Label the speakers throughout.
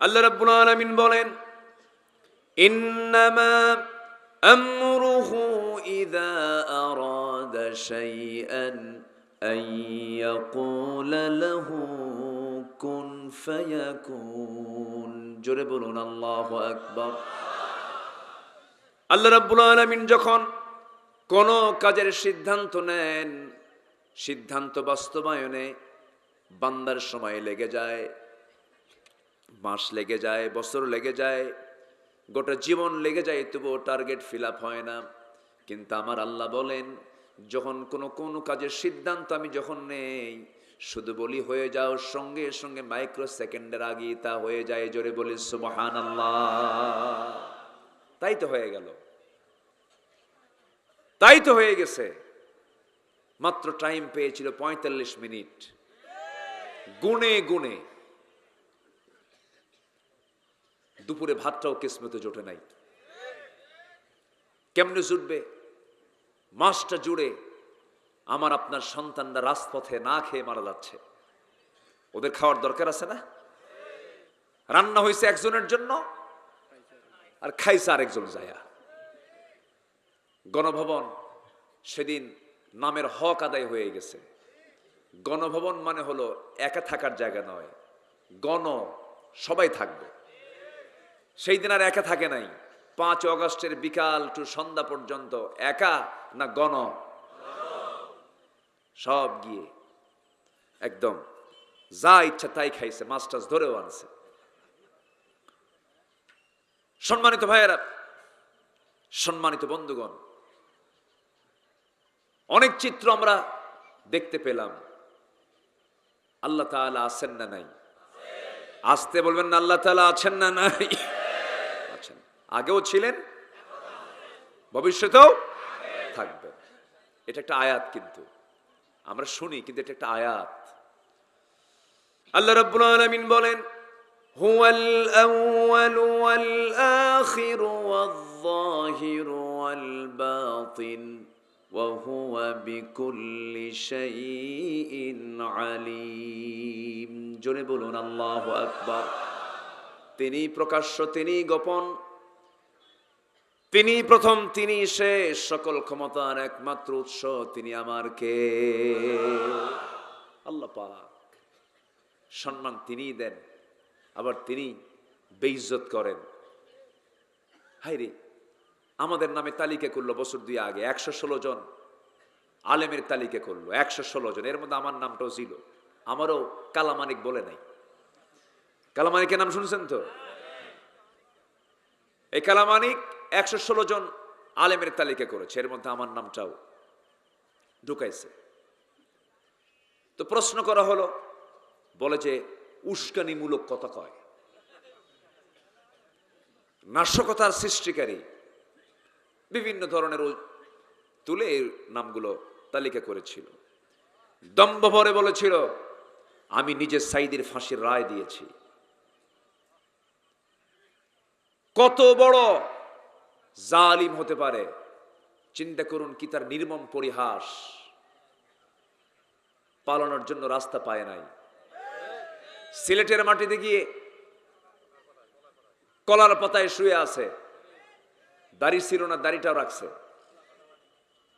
Speaker 1: আল্লাহ রাব্বুল আলামিন বলেন, ইন্নামা আমরুহু ইযা আরাদা শাইআন আন ইয়াকুলা লাহু কুন ফায়াকুন। জোরে বলুন আল্লাহু আকবার। আল্লাহ রাব্বুল আলামিন যখন কোন কাজের সিদ্ধান্ত নেন, সিদ্ধান্ত বাস্তবায়নে বান্দার সময় লেগে যায়, মাস লেগে যায়, বছর লেগে যায়, গোটা জীবন লেগে যায়, তবুও টার্গেট ফিল আপ হয় না। কিন্তু আমার আল্লাহ বলেন, যখন কোনো কাজের সিদ্ধান্ত আমি যখন নেই, শুধু বলি হয়ে যাও, সঙ্গে সঙ্গে মাইক্রো সেকেন্ডের আগে তা হয়ে যায়। জোরে বলি সুবহানাল্লাহ। তাই তো হয়ে গেল, তাই তো হয়ে গেছে। মাত্র টাইম পেয়েছিল ৪৫ মিনিট, গুনে গুনে। দুপুরে ভাতটাও কিসমতে জোটে নাই। কেমনে জুটবে? মাসটা জুড়ে আমার আপনার সন্তানরা রাজপথে না খেয়ে মারা যাচ্ছে। ওদের খাওয়ার দরকার আছে না? রান্না হয়েছে একজনের জন্য, আর খাইছে আরেকজন যায়া। গণভবন সেদিন নামের হক আদায় হয়ে গেছে। গণভবন মানে হলো একা থাকার জায়গা নয়, গণ সবাই থাকবে। সেই দিন আর একা থাকে নাই। ৫ অগস্টের বিকাল টু সন্ধ্যা পর্যন্ত একা না গণ, সব গিয়ে একদম যা ইচ্ছা তাই খাইছে, মাছ টাছ ধরেও আনছে। সম্মানিত ভাইয়েরা, সম্মানিত বন্ধুগণ, অনেক চিত্র আমরা দেখতে পেলাম। আল্লাহ তাআলা আছেন না নাই? আসতে বলবেন না, আল্লাহ তাআলা আছেন না নাই? আছেন। আগেও ছিলেন, ভবিষ্যতেও থাকবেন। এটা একটা আয়াত, কিন্তু আমরা শুনি, কিন্তু এটা একটা আয়াত। আল্লাহ রাব্বুল আলামিন বলেন, হুয়াল আউয়ালু ওয়াল আখিরু ওয়াল যাহিরু ওয়াল বাতিন ওয়া হুয়া বিকুল্লি শাইইন আলীম। জোরে বলুন আল্লাহু আকবার। তিনি প্রকাশ্য, তিনি গোপন, তিনি প্রথম, তিনি শেষ, সকল ক্ষমতার একমাত্র উৎস তিনি আমার কে? আল্লাহ পাক। সম্মান তিনিই দেন, আবার তিনি বেইজ্জত করেন। হায়রে, আমাদের নামে তালিকা করলো বছর ২ আগে, ১১৬ জন আলেমের তালিকা করলো, ১১৬ জন। এর মধ্যে আমার নামটাও ছিল। আমারও কালামানিক বলে নাই। কালামানিকের নাম শুনছেন তো? এই কালামানিক ১১৬ জন আলেমের তালিকা করেছে, এর মধ্যে আমার নামটাও ঢুকাইছে। তো প্রশ্ন করা হলো, বলে যে উস্কানিমূলক কথা কয়, নাশকতার সৃষ্টিকারী, বিভিন্ন ধরনের তুলে এই নামগুলো তালিকা করেছিল। দম্ভ ভরে বলেছিল, আমি নিজে সাইদির ফাঁসির রায় দিয়েছি। কত বড় জালিম হতে পারে চিন্তা করুন। কি তার নির্মম পরিহাস! পালানোর জন্য রাস্তা পায় নাই। সিলেটের মাটিতে গিয়ে কলার পাতায় শুয়ে আছে। দাড়ি ছিল না, দাড়িটাও রাখছে,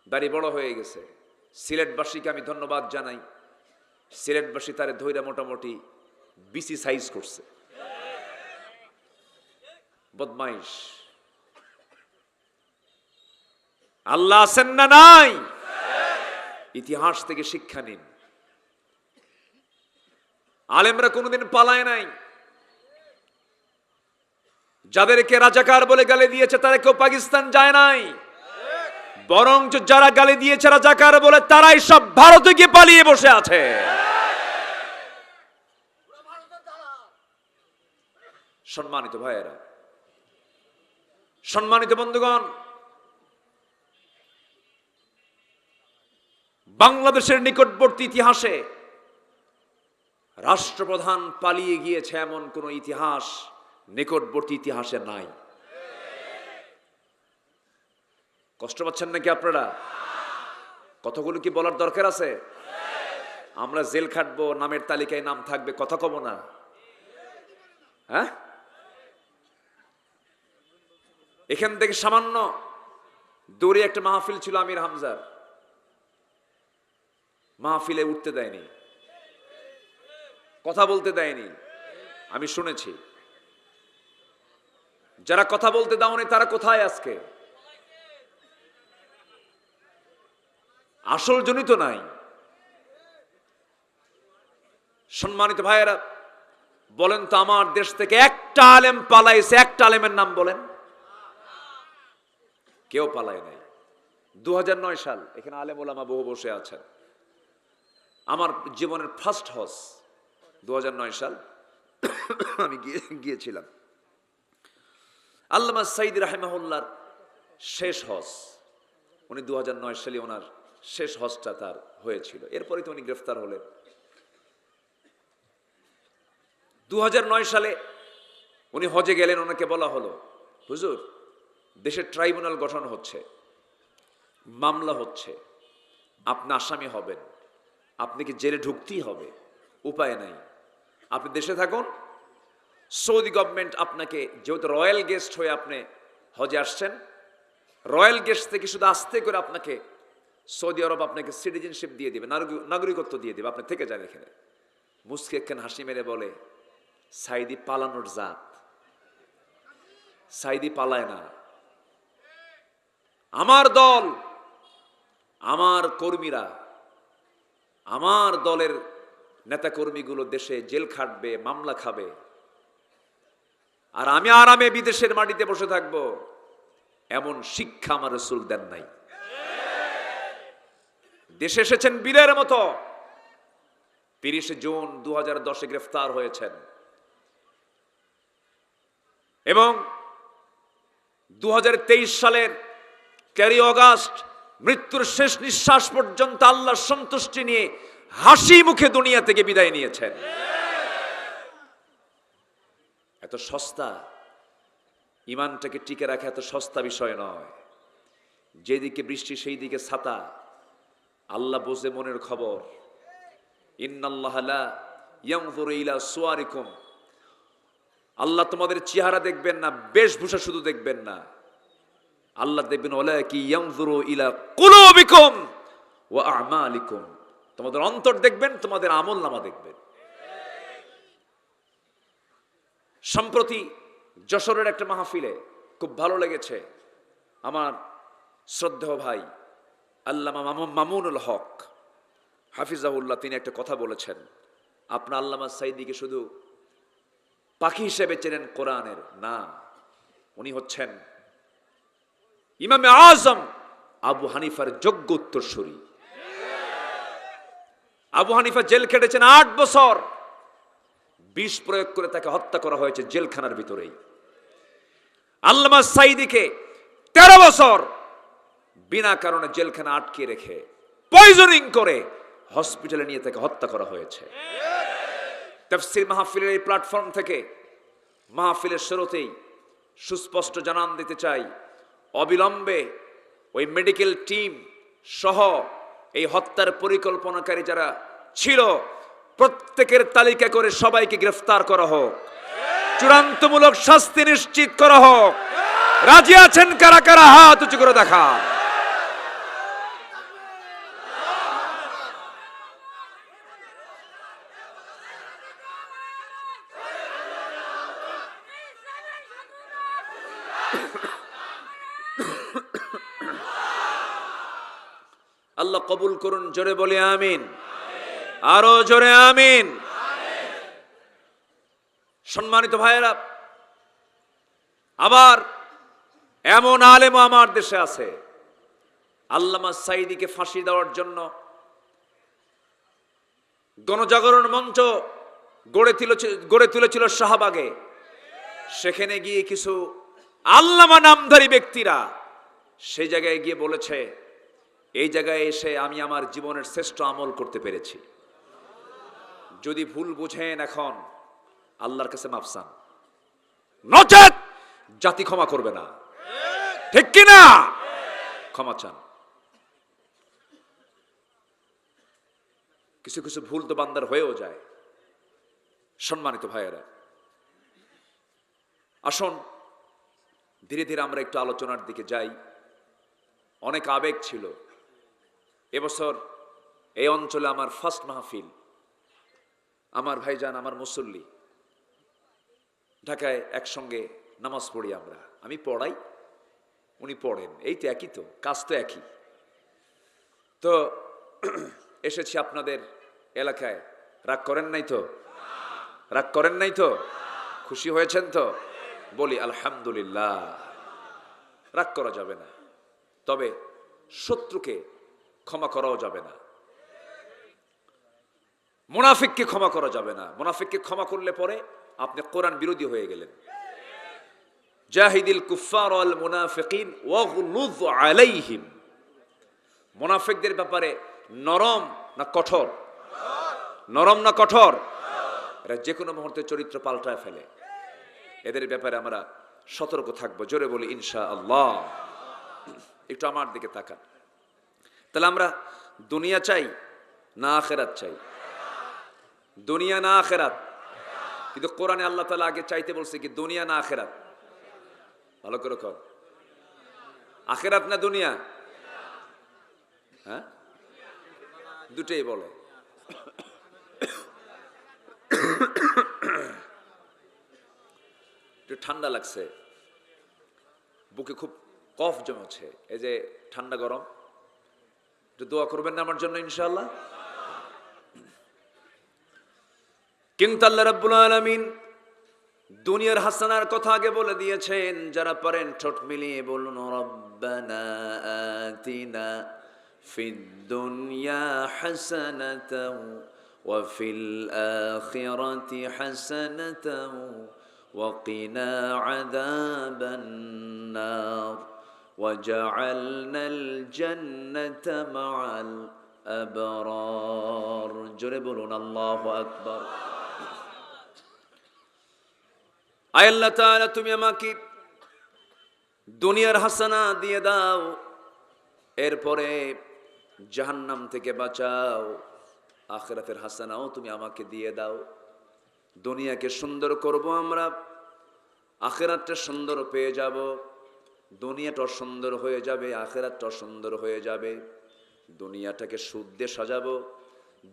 Speaker 1: দাড়ি বড় হয়ে গেছে। সিলেটবাসীকে আমি ধন্যবাদ জানাই। সিলেটবাসী তারে ধৈর্য মোটামুটি বিসি সাইজ করছে। বদমাইশ। আল্লাহ আছেন না নাই? ইতিহাস থেকে শিক্ষা নিন। আলেমরা কোনোদিন পালায় নাই। যাদেরকে রাজাকার বলে গালি দিয়েছে তারা কেউ পাকিস্তান যায় নাই, বরং যারা গালি দিয়েছে রাজাকার বলে তারাই সব ভারতে গিয়ে পালিয়ে বসে আছে। সম্মানিত ভাইয়েরা, সম্মানিত বন্ধুগণ, বাংলাদেশের নিকটবর্তী ইতিহাসে রাষ্ট্রপ্রধান পালিয়ে গিয়েছে এমন কোন ইতিহাস নিকটবর্তী ইতিহাসে নাই। কষ্ট পাচ্ছেন নাকি আপনারা? কথাগুলো কি বলার দরকার আছে? আমরা জেল খাটবো, নামের তালিকায় নাম থাকবে, কথা কব না? হ্যাঁ, এখান থেকে সামান্য দূরে একটা মাহফিল ছিল আমির হামজার, মাহফিলে উঠতে দেয়নি, কথা বলতে দেয়নি। আমি শুনেছি যারা কথা বলতে দাওনি তারা কোথায় আজকে? আসল জনিত নাই। সম্মানিত ভাইয়েরা, বলেন তো আমার দেশ থেকে একটা আলেম পালাইছে? একটা আলেমের নাম বলেন। কেউ পালায় নাই। 2009 সাল, এখানে আলেম ওলামা বহু বসে আছেন। আমার জীবনের ফার্স্ট হজ 2009 সাল আমি গিয়েছিলাম। আল্লামা সাইদ রাহিমাহুল্লাহর শেষ হজ, উনি 2009 সালে ওনার শেষ হজটা তার হয়েছিল। এরপরে তো উনি গ্রেফতার হলেন। 2009 সালে উনি হজে গেলেন। ওনাকে বলা হলো, হুজুর দেশের ট্রাইব্যুনাল গঠন হচ্ছে, মামলা হচ্ছে, আপনি আসামি হবেন, আপনি কি জেলে ঢুকতেই হবে, উপায় নাই, আপনি দেশে থাকুন। সৌদি গভর্নমেন্ট আপনাকে, যেহেতু রয়্যাল গেস্ট হয়ে আপনি হজে আসছেন, রয়্যাল গেস্ট থেকে শুধু আস্তে করে আপনাকে সৌদি আরব আপনাকে সিটিজেনশিপ দিয়ে দিবে, নাগরিকত্ব দিয়ে দিবে, আপনি থেকে যান এখানে। মুস্কে একখান হাসি মেরে বলে, সাইদি পালানোর জাত, সাইদি পালায় না। আমার দল, আমার কর্মীরা, আমার দলের নেতাকর্মীগুলো দেশে জেল খাটবে, মামলা খাবে, আর আমি আরামে বিদেশের মাটিতে বসে থাকবো, এমন শিক্ষা আমার রাসূল দেন নাই। দেশে এসেছেন বীরের মতো। 30 জুন 2010 গ্রেফতার হয়েছেন এবং 2023 সালের 13 অগাস্ট মৃত্যুর শেষ নিঃশ্বাস পর্যন্ত আল্লাহর সন্তুষ্টি নিয়ে হাসি মুখে দুনিয়া থেকে বিদায় নিয়েছেন। এত সস্তা, ইমানটাকে টিকে রাখা এত সস্তা বিষয় নয়। যেদিকে বৃষ্টি সেই দিকে ছাতা, আল্লাহ বোঝে মনের খবর। ইন্নাল্লাহা লা ইয়ানজুরু ইলা সুওয়ারিকুম, আল্লাহ তোমাদের চেহারা দেখবেন না, বেশভূষা শুধু দেখবেন না, আল্লাহ দেখবেন ওয়ালাকি ইয়ানজুরু ইলা কুলুবিকুম ওয়া আমালিকুম, তোমাদের অন্তর দেখবেন, তোমাদের আমলনামা দেখবেন। সম্প্রতি যশোরের একটা মাহফিলে খুব ভালো লেগেছে। আমার শ্রদ্ধেয় ভাই আল্লামা মামুনুল হক হাফিজাহুল্লাহ, তিনি একটা কথা বলেছেন। আপনার আল্লামা সাইদিকে শুধু পাখি হিসেবে চেনেন কোরআনের না, উনি হচ্ছেন ইমামে আজম আবু হানিফার যোগ্য উত্তরসূরি। আবু হানিফা জেল খেটেছেন 8 বছর, বিষ প্রয়োগ করে তাকে হত্যা করা হয়েছে জেলখানার ভিতরেই। আল্লামা সাইদিকে 13 বছর বিনা কারণে জেলখানা আটকে রেখে পয়জনিং করে হসপিটালে নিয়ে তাকে হত্যা করা হয়েছে। তাফসীর মাহফিলের এই প্ল্যাটফর্ম থেকে মাহফিলের শুরুতেই সুস্পষ্ট জানান দিতে চাই, অবিলম্বে ওই মেডিকেল টিম সহ এই হত্যার পরিকল্পনাকারী যারা ছিল প্রত্যেকের তালিকা করে সবাইকে গ্রেফতার করা হোক, চূড়ান্তমূলক শাস্তি নিশ্চিত করা হোক। রাজি আছেন কারা কারা? হাত উঁচু করে দেখান। আল্লাহ কবুল করুন, জোরে বলি আমিন, আরো জোরে আমিন। সম্মানিত ভাইয়েরা, আবার এমন আলেম আমার দেশে আছে, আল্লামা সাইদিকে ফাঁসি দেওয়ার জন্য গণজাগরণ মঞ্চ গড়ে তুলেছিল শাহবাগে। সেখানে গিয়ে কিছু আল্লামা নামধারী ব্যক্তিরা সেই জায়গায় গিয়ে বলেছে, এই জায়গায় এসে আমি আমার জীবনের শ্রেষ্ঠ আমল করতে পেরেছি। যদি ভুল বুঝেন এখন আল্লাহর কাছে মাফ চান, নচেত জাতি ক্ষমা করবে না। ঠিক কিনা? ক্ষমা চান। কিছু কিছু ভুল তো বান্দার হয়েও যায়। সম্মানিত ভাইয়েরা, আসুন ধীরে ধীরে আমরা একটু আলোচনার দিকে যাই। অনেক আবেগ ছিল। এবছর এই অঞ্চলে আমার ফার্স্ট মাহফিল। আমার ভাইজান, আমার মুসল্লি, ঢাকায় একসঙ্গে নামাজ পড়ি আমরা। আমি পড়াই, উনি পড়েন, এই তো একই, তো কাজ তো একই। তো এসেছি আপনাদের এলাকায়, রাগ করেন নাই তো? রাগ করেন নাই তো? খুশি হয়েছেন তো? বলি আলহামদুলিল্লাহ। রাগ করা যাবে না, তবে শত্রুকে ক্ষমা করাও যাবে না, মুনাফিককে ক্ষমা করা যাবে না। মুনাফিককে ক্ষমা করলে পরে আপনি কোরআন বিরোধী হয়ে গেলেন। জাহিদিল কুফার ওয়াল মুনাফিকিন ওয়াগলুয আলাইহিম। মুনাফিকদের ব্যাপারে নরম না কঠোর? নরম না কঠোর? এরা যে কোনো মুহূর্তে চরিত্র পাল্টায় ফেলে। এদের ব্যাপারে আমরা সতর্ক থাকবো। জোরে বলি ইনশাআল্লাহ। একটু আমার দিকে তাকান। তাহলে আমরা দুনিয়া চাই না আখিরাত চাই? দুনিয়া না আখিরাত? কিন্তু কোরআনে আল্লাহ তাআলা আগে চাইতে বলছে কি, দুনিয়া না আখিরাত? ভালো করে কর। আখিরাত না দুনিয়া? হ্যাঁ, দুটেই বলে। একটু ঠান্ডা লাগছে, বুকে খুব কফ জমেছে। এই যে ঠান্ডা গরম, একটু দোয়া করবেন না আমার জন্য ইনশাআল্লাহ। কিন্তু আল্লাহ রাব্বুল আলামিন দুনিয়ার হাসানার কথা আগে বলে দিয়েছেন। যারা পারেন ঠোঁট মিলিয়ে বলুন রব্বানা আতিনা ফিদ দুনিয়া হাসানাতাও ওয়া ফিল আখিরাতি হাসানাতাও ওয়া কিনা আযাবান নার ওয়াজআলনাল জান্নাতা মাআল আবরার। জোরে বলুন আল্লাহু আকবার। আয় আল্লাহ তাআলা, তুমি আমাকে দুনিয়ার হাসানা দিয়ে দাও, এরপরে জাহান্নাম থেকে বাঁচাও। আখিরাতের হাসানাও তুমি আমাকে দিয়ে দাও। দুনিয়াকে সুন্দর করব আমরা, আখিরাতটা সুন্দর পেয়ে যাব। দুনিয়াটা সুন্দর হয়ে যাবে, আখিরাতটা সুন্দর হয়ে যাবে। দুনিয়াটাকে সুদ দিয়ে সাজাবো,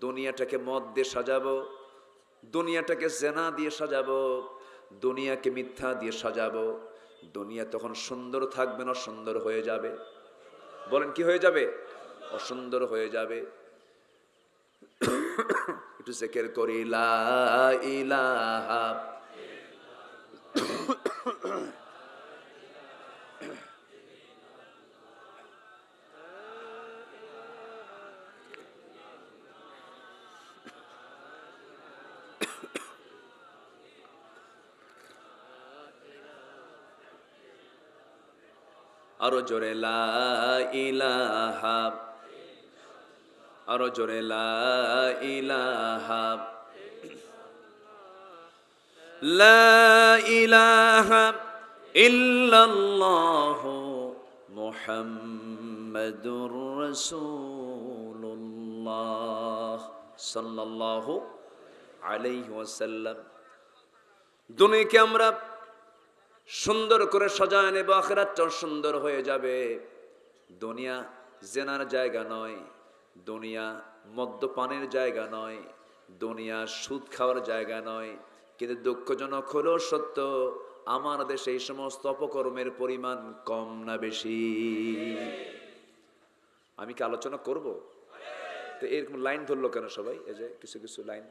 Speaker 1: দুনিয়াটাকে মদ দিয়ে সাজাবো, দুনিয়াটাকে জেনা দিয়ে সাজাবো, দুনিয়াকে মিথ্যা দিয়ে সাজাবো। দুনিয়া তখন সুন্দর থাকবে না, অসুন্দর হয়ে যাবে। বলেন কি হয়ে যাবে? অসুন্দর হয়ে যাবে। একটু জিকির করি লা ইলাহা। আরো জোরে লা ইলাহা, আরো জোরে লা ইলাহা, লা ইলাহা ইল্লাল্লাহু মুহাম্মাদুর রাসূলুল্লাহ সাল্লাল্লাহু আলাইহি ওয়াসাল্লাম। দুনিয়াকে আমরা সুন্দর করে সাজায় নেব, আখিরাতটাও সুন্দর হয়ে যাবে। দুনিয়া জেনার জায়গা নয়, দুনিয়া মদ্যপানের জায়গা নয়, দুনিয়া সুদ খাওয়ার জায়গা নয়। কিন্তু দুঃখজনক হলেও সত্য, আমার দেশে এই সমস্ত অপকর্মের পরিমাণ কম না বেশি? আমি কি আলোচনা করব? তো এরকম লাইন ধরলো কেন সবাই? এই যে কিছু কিছু লাইন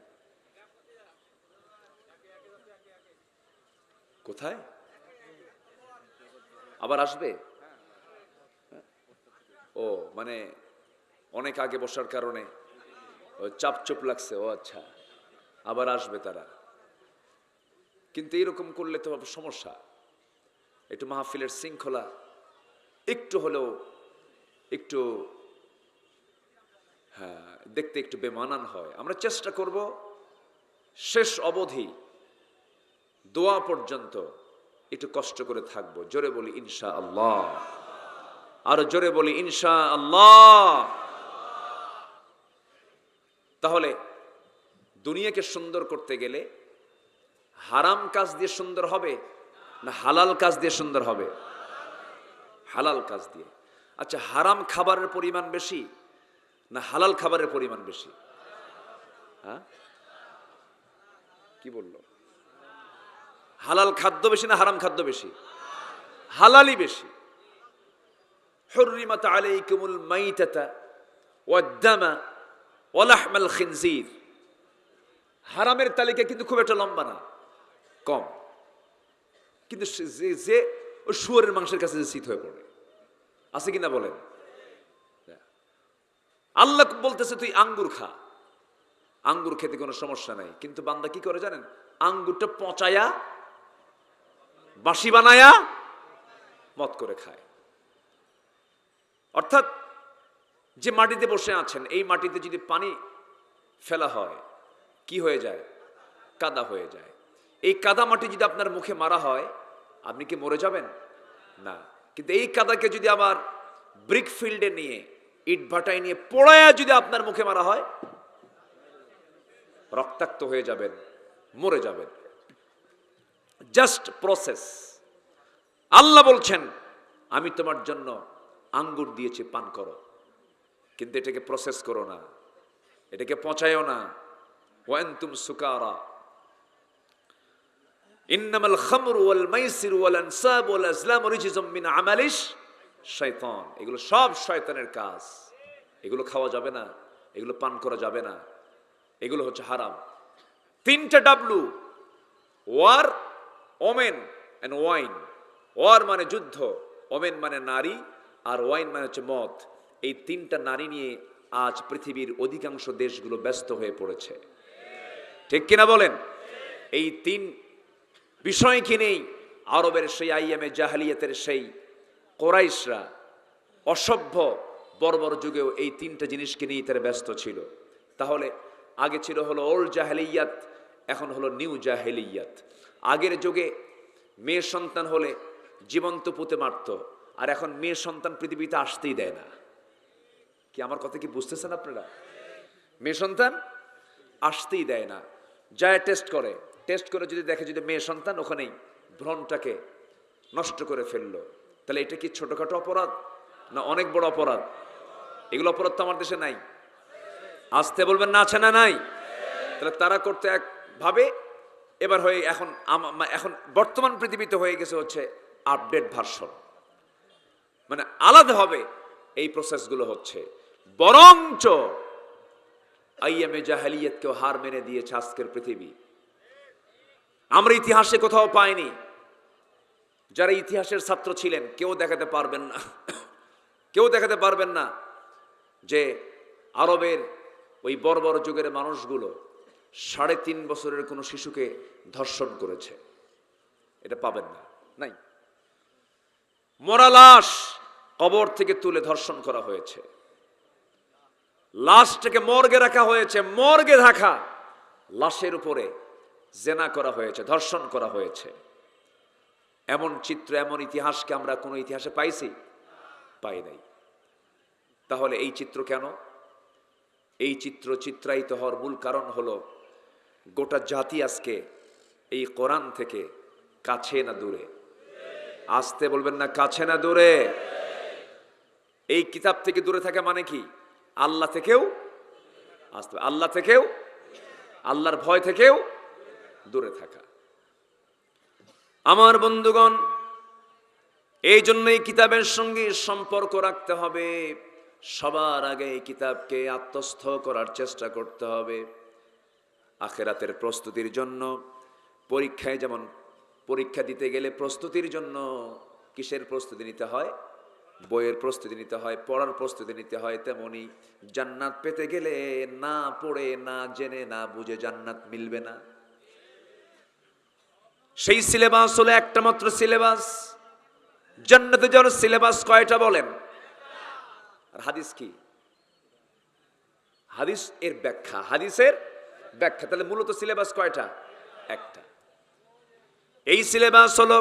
Speaker 1: কোথায় আবার আসবে? ও মানে অনেক আগে বসার কারণে চাপচুপ লাগছে। ও আচ্ছা, আবার আসবে তারা। কিন্তু এরকম করলে তো সমস্যা। একটু মাহফিলের শৃঙ্খলা একটু হলেও একটু হ্যাঁ দেখতে একটু বেমানান হয়। আমরা চেষ্টা করব শেষ অবধি দোয়া পর্যন্ত একটু কষ্ট করে থাকবো। জোরে বলি ইনশাআল্লাহ, আরো জোরে বলি ইনশাআল্লাহ। তাহলে দুনিয়াকে সুন্দর করতে গেলে হারাম কাজ দিয়ে সুন্দর হবে না হালাল কাজ দিয়ে সুন্দর হবে? হালাল কাজ দিয়ে। আচ্ছা, হারাম খাবারের পরিমাণ বেশি না হালাল খাবারের পরিমাণ বেশি? হ্যাঁ, কি বললো? হালাল খাদ্য বেশি না হারাম খাদ্য বেশি? হালালই বেশি। হুররিমাত আলাইকুমুল মাইতাতা ওয়াদ-দামা ওয়া লাহমাল খিনজির। হারামের তালিকা কিন্তু খুব একটা লম্বা না, কম, কিন্তু যে ওই শুয়োরের মাংসের কাছে যে শীত হয়ে পড়ে, আছে কিনা বলেন? আল্লাহ বলতেছে তুই আঙ্গুর খা, আঙ্গুর খেতে কোনো সমস্যা নাই, কিন্তু বান্দা কি করে জানেন? আঙ্গুরটা পচায়া বাসি বানায়া মত করে খায়। অর্থাৎ যে মাটিতে বসে আছেন, এই মাটিতে যদি পানি ফেলা হয় কি হয়ে যায়? কাদা হয়ে যায়। এই কাদা মাটি যদি আপনার মুখে মারা হয়, আপনি কি মরে যাবেন? না। কিন্তু এই কাদাকে যদি আবার ব্রিক ফিল্ডে নিয়ে, ইট ভাটায় নিয়ে পোড়ায়া যদি আপনার মুখে মারা হয়, রক্তাক্ত হয়ে যাবেন, মরে যাবেন। Just process. আল্লাহ বলছেন আমি তোমার জন্য আঙ্গুর দিয়েছি, পান করো, কিন্তু এটাকে প্রসেস করো না, এটাকে পচায়ও না। ওয়ান্তুম সুকারা ইন্নামাল খামরু ওয়াল মাইসিরু ওয়াল আনসাব ওয়াল আজলামু রিজসুম মিন আমালিশ শাইতান। এগুলো সব শয়তানের কাজ, এগুলো খাওয়া যাবে না, এগুলো পান করা যাবে না, এগুলো হচ্ছে হারাম। তিনটা W, war, women and wine. War মানে যুদ্ধ, ওমেন মানে নারী, আর ওয়াইন মানে হচ্ছে মদ। এই তিনটা নারী নিয়ে আজ পৃথিবীর অধিকাংশ দেশগুলো ব্যস্ত হয়ে পড়েছে, ঠিক কিনা বলেন? এই তিন বিষয়কে নেই আরবের সেই আইয়ামে জাহালিয়াতের সেই কোরাইশরা অসভ্য বর্বর যুগেও এই তিনটা জিনিসকে নিয়ে তারা ব্যস্ত ছিল। তাহলে আগে ছিল হলো ওল্ড জাহেলিয়াত, এখন হলো নিউ জাহেলিয়াত। আগের যুগে মেয়ে সন্তান হলে জীবন্ত পুঁতে মারত, আর এখন মেয়ে সন্তান পৃথিবীতে আসতেই দেয় না। কি আমার কথা কি বুঝতেছেন আপনারা? মেয়ে সন্তান আসতেই দেয় না, যায় টেস্ট করে, টেস্ট করে যদি দেখে যদি মেয়ে সন্তান, ওখানেই ভ্রণটাকে নষ্ট করে ফেললো। তাহলে এটা কি ছোটখাটো অপরাধ না অনেক বড় অপরাধ? এগুলো অপরাধ তো আমার দেশে নাই। আসতে বলবেন না, আছে না নাই? তাহলে তারা করতে এক ভাবে, এবার হয়ে এখন এখন বর্তমান পৃথিবীতে হয়ে গেছে হচ্ছে আপডেট ভার্সন, মানে আলাদাভাবে এই প্রসেসগুলো হচ্ছে। বরঞ্চ আইয়ামে জাহেলিয়াতকেও হার মেনে দিয়েছে আজকের পৃথিবী। আমরা ইতিহাসে কোথাও পাইনি, যারা ইতিহাসের ছাত্র ছিলেন কেউ দেখাতে পারবেন না, কেউ দেখাতে পারবেন না যে আরবের ওই বর্বর যুগের মানুষগুলো 3.5 বছরের কোনো শিশুকে ধর্ষণ করেছে, এটা পাবেন না, নাই। মরা লাশ কবর থেকে তুলে ধর্ষণ করা হয়েছে, লাশটাকে মর্গে রাখা হয়েছে, মর্গে রাখা লাশের উপরে জেনা করা হয়েছে, ধর্ষণ করা হয়েছে। এমন চিত্র, এমন ইতিহাসকে আমরা কোনো ইতিহাসে পাইছি? পাই নাই। তাহলে এই চিত্র কেন? এই চিত্র চিত্রায়িত হওয়ার মূল কারণ হলো গোটা জাতি আজকে এই কোরআন থেকে কাছে না দূরে? আসতে বলবেন না, কাছে না দূরে? এই কিতাব থেকে দূরে থাকা মানে কি? আল্লাহ থেকেও আসতে, আল্লাহ থেকেও, আল্লাহর ভয় থেকেও দূরে থাকা। আমার বন্ধুগণ, এই জন্যই কিতাবের সঙ্গে সম্পর্ক রাখতে হবে। সবার আগে এই কিতাবকে আত্মস্থ করার চেষ্টা করতে হবে। আখিরাতের প্রস্তুতির জন্য, পরীক্ষায় যেমন পরীক্ষা দিতে গেলে প্রস্তুতির জন্য কিসের প্রস্তুতি নিতে হয়? বইয়ের প্রস্তুতি নিতে হয়, পড়ার প্রস্তুতি নিতে হয়। তেমনি জান্নাত পেতে গেলে না পড়ে, না জেনে, না বুঝে জান্নাত মিলবে না। সেই সিলেবাস হলো একটা মাত্র সিলেবাস। জান্নাতে যাওয়ার সিলেবাস কয়টা বলেন? আর হাদিস কি? হাদিস এর ব্যাখ্যা, হাদিসের ব্যাখ্যা। তাহলে মূলত সিলেবাস কয়টা? একটা। এই সিলেবাস হলো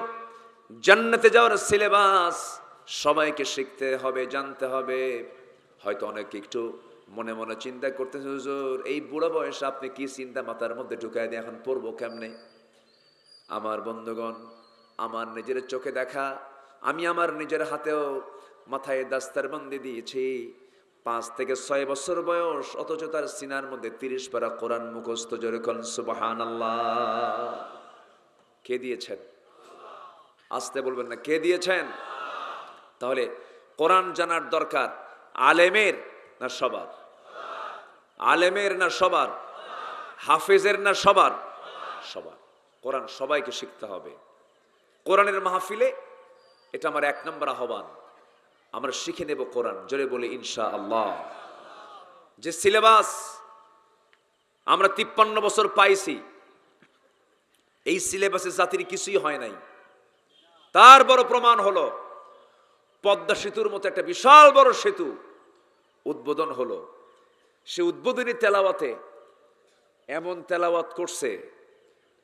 Speaker 1: জান্নাতে যাওয়ার সিলেবাস। সবাইকে শিখতে হবে, জানতে হবে। হয়তো অনেকে একটু মনে মনে চিন্তা করতেছে, হুজুর এই বুড়া বয়সে আপনি কি চিন্তা মাথার মধ্যে ঢুকায় দিয়ে এখন পড়বো কেমনে? আমার বন্ধুগণ, আমার নিজের চোখে দেখা আমি আমার নিজের হাতেও মাথায় দাস্তারবন্দি দিয়েছি, 5 থেকে 6 বছর বয়স, অথচ তার সিনার মধ্যে 30 পারা কোরআন মুখস্থ। জোরে কোন সুবহানাল্লাহ। কে দিয়েছেন? আসতে বলবেন না, কে দিয়েছেন? তাহলে কোরআন জানার দরকার আলেমের না সবার? আলেমের না সবার? হাফেজের না সবার? সবার। কোরআন সবাইকে শিখতে হবে। কোরআনের মাহফিলে এটা আমার 1 নম্বর আহ্বান, আমরা শিখে নেব কোরআন। জোরে বলে ইনশাআল্লাহ। যে সিলেবাস আমরা 53 বছর পাইছি, এই সিলেবাসে জাতির কিছুই হয় নাই। তার বড় প্রমাণ হলো পদ্মা সেতুর মতো একটা বিশাল বড় সেতু উদ্বোধন হলো। সে উদ্বোধনী তেলাওয়াতে এমন তেলাওয়াত করছে,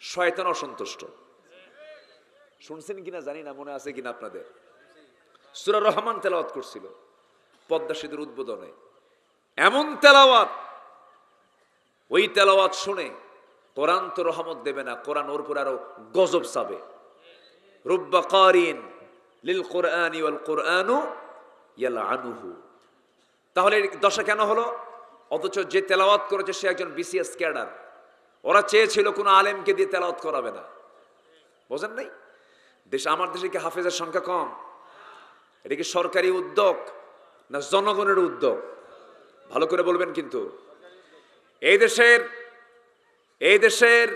Speaker 1: শয়তান অসন্তুষ্ট। শুনছেন কিনা জানি না, মনে আছে কিনা আপনাদের? সূরা রহমান তেলাওয়াত করছিল পদ্মা সেতুর উদ্বোধনে। এমন তেলাওয়াত, ওই তেলাওয়াত শুনে কোরআন তো রহমত দেবে না, কোরআন ওর উপর আরো গজব চাবে। রুব্বা কারিন লিল কোরআনি ওয়াল কোরআনু ইয়ালআনুহু। তাহলে দশা কেন হলো? অথচ যে তেলাওয়াত করেছে সে একজন বিসিএস ক্যাডার। ওরা চেয়েছিল কোনো আলেমকে দিয়ে তেলাওয়াত করাবে না। বোঝেন নাই? আমার দেশে কি হাফেজের সংখ্যা কম? এটা কি সরকারি উদ্যোগ না জনগণের উদ্যোগ? ভালো করে বলবেন কিন্তু। এই দেশের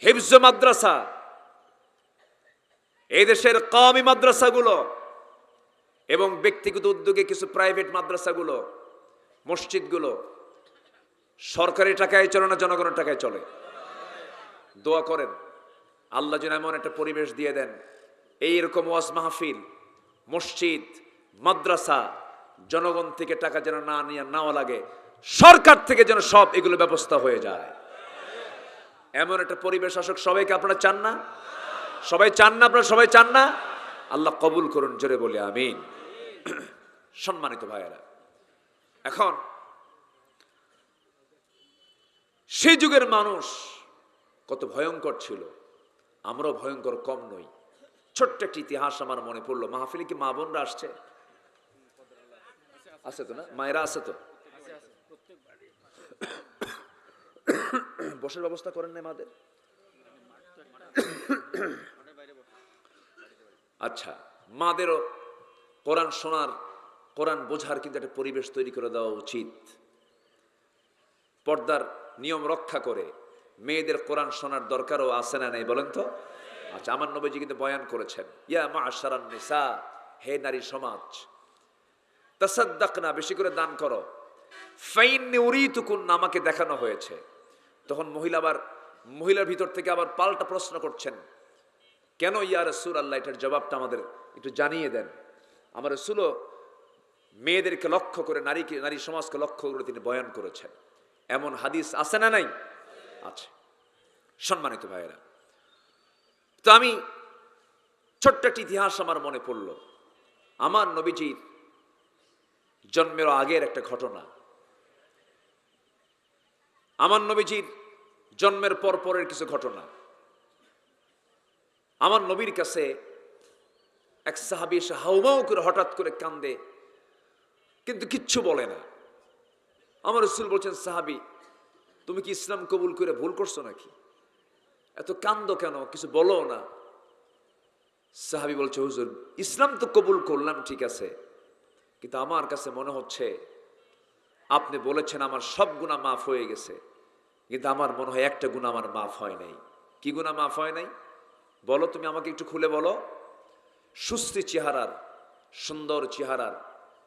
Speaker 1: হিফজ মাদ্রাসা, এই দেশের কওমি মাদ্রাসাগুলো এবং ব্যক্তিগত উদ্যোগে কিছু প্রাইভেট মাদ্রাসাগুলো, মসজিদগুলো সরকারি টাকায় চলে না জনগণের টাকায় চলে? দোয়া করেন আল্লাহ যেন এমন একটা পরিবেশ দিয়ে দেন, এইরকম ওয়াজ মাহফিল, মসজিদ, মাদ্রাসা জনগণ থেকে টাকা যেন নেওয়া লাগে, সরকার থেকে যেন সব এগুলো ব্যবস্থা হয়ে যায়। এমন একটা পরিবেশ আসুক। সবাইকে আপনারা চান না? সবাই চান না? আপনারা সবাই চান না? আল্লাহ কবুল করুন, জোরে বলে আমিন। সম্মানিত ভাইয়েরা, এখন সেই যুগের মানুষ কত ভয়ঙ্কর ছিল, আমরাও ভয়ঙ্কর কম নই। ছোট্ট একটি ইতিহাস আমার মনে পড়লো। মাহফিলে কি মা বোনরা আসছে? আছে তো না? মায়েরা আছে তো? বসার ব্যবস্থা করেন না মাদের? আচ্ছা, মাদেরও কোরআন শোনার, কোরআন বোঝার কিন্তু একটা পরিবেশ তৈরি করে দেওয়া উচিত। পর্দার নিয়ম রক্ষা করে মেয়েদের কোরআন শোনার দরকারও আছে না নেই বলেন তো? আচ্ছা, আমার নবীজি কিন্তু বয়ান করেছেন, ইয়া মা'আশারান নিসা, হে নারী সমাজ, তাসাদ্দাকনা, বেশি করে দান করো, ফাইন্নী উরিতুকুন্না, আমাকে দেখানো হয়েছে। তখন মহিলার ভিতর থেকে আবার পাল্টা প্রশ্ন করছেন, কেন ইয়া রাসূলুল্লাহ? এটার জবাবটা আমাদের একটু জানিয়ে দেন। আমার রাসূলও মেয়েদেরকে লক্ষ্য করে, নারী সমাজকে লক্ষ্য করে তিনি বয়ান করেছেন। এমন হাদিস আছে না নাই? আছে। সম্মানিত ভাইয়েরা, তো আমি ছোট্ট একটি ইতিহাস আমার মনে পড়ল। আমার নবীজির জন্মের আগের একটা ঘটনা, আমার নবীজির জন্মের পরের কিছু ঘটনা। আমার নবীর কাছে এক সাহাবী এসে হাউমাউ করে হঠাৎ করে কান্দে, কিন্তু কিচ্ছু বলে না। আমার রাসূল বলছেন, সাহাবী তুমি কি ইসলাম কবুল করে ভুল করছো নাকি? এত কান্দো কেন? কিছু বলো না। সাহাবী বলছে, হুজুর ইসলাম তো কবুল করলাম ঠিক আছে, কিন্তু আমার কাছে মনে হচ্ছে আপনি বলেছেন আমার সব গুনাহ মাফ হয়ে গেছে, কিন্তু আমার মনে হয় একটা গুনাহ আমার মাফ হয় নাই। কি গুনাহ মাফ হয় নাই বলো তুমি, আমাকে একটু খুলে বলো। সুশ্রী চেহারার, সুন্দর চেহারার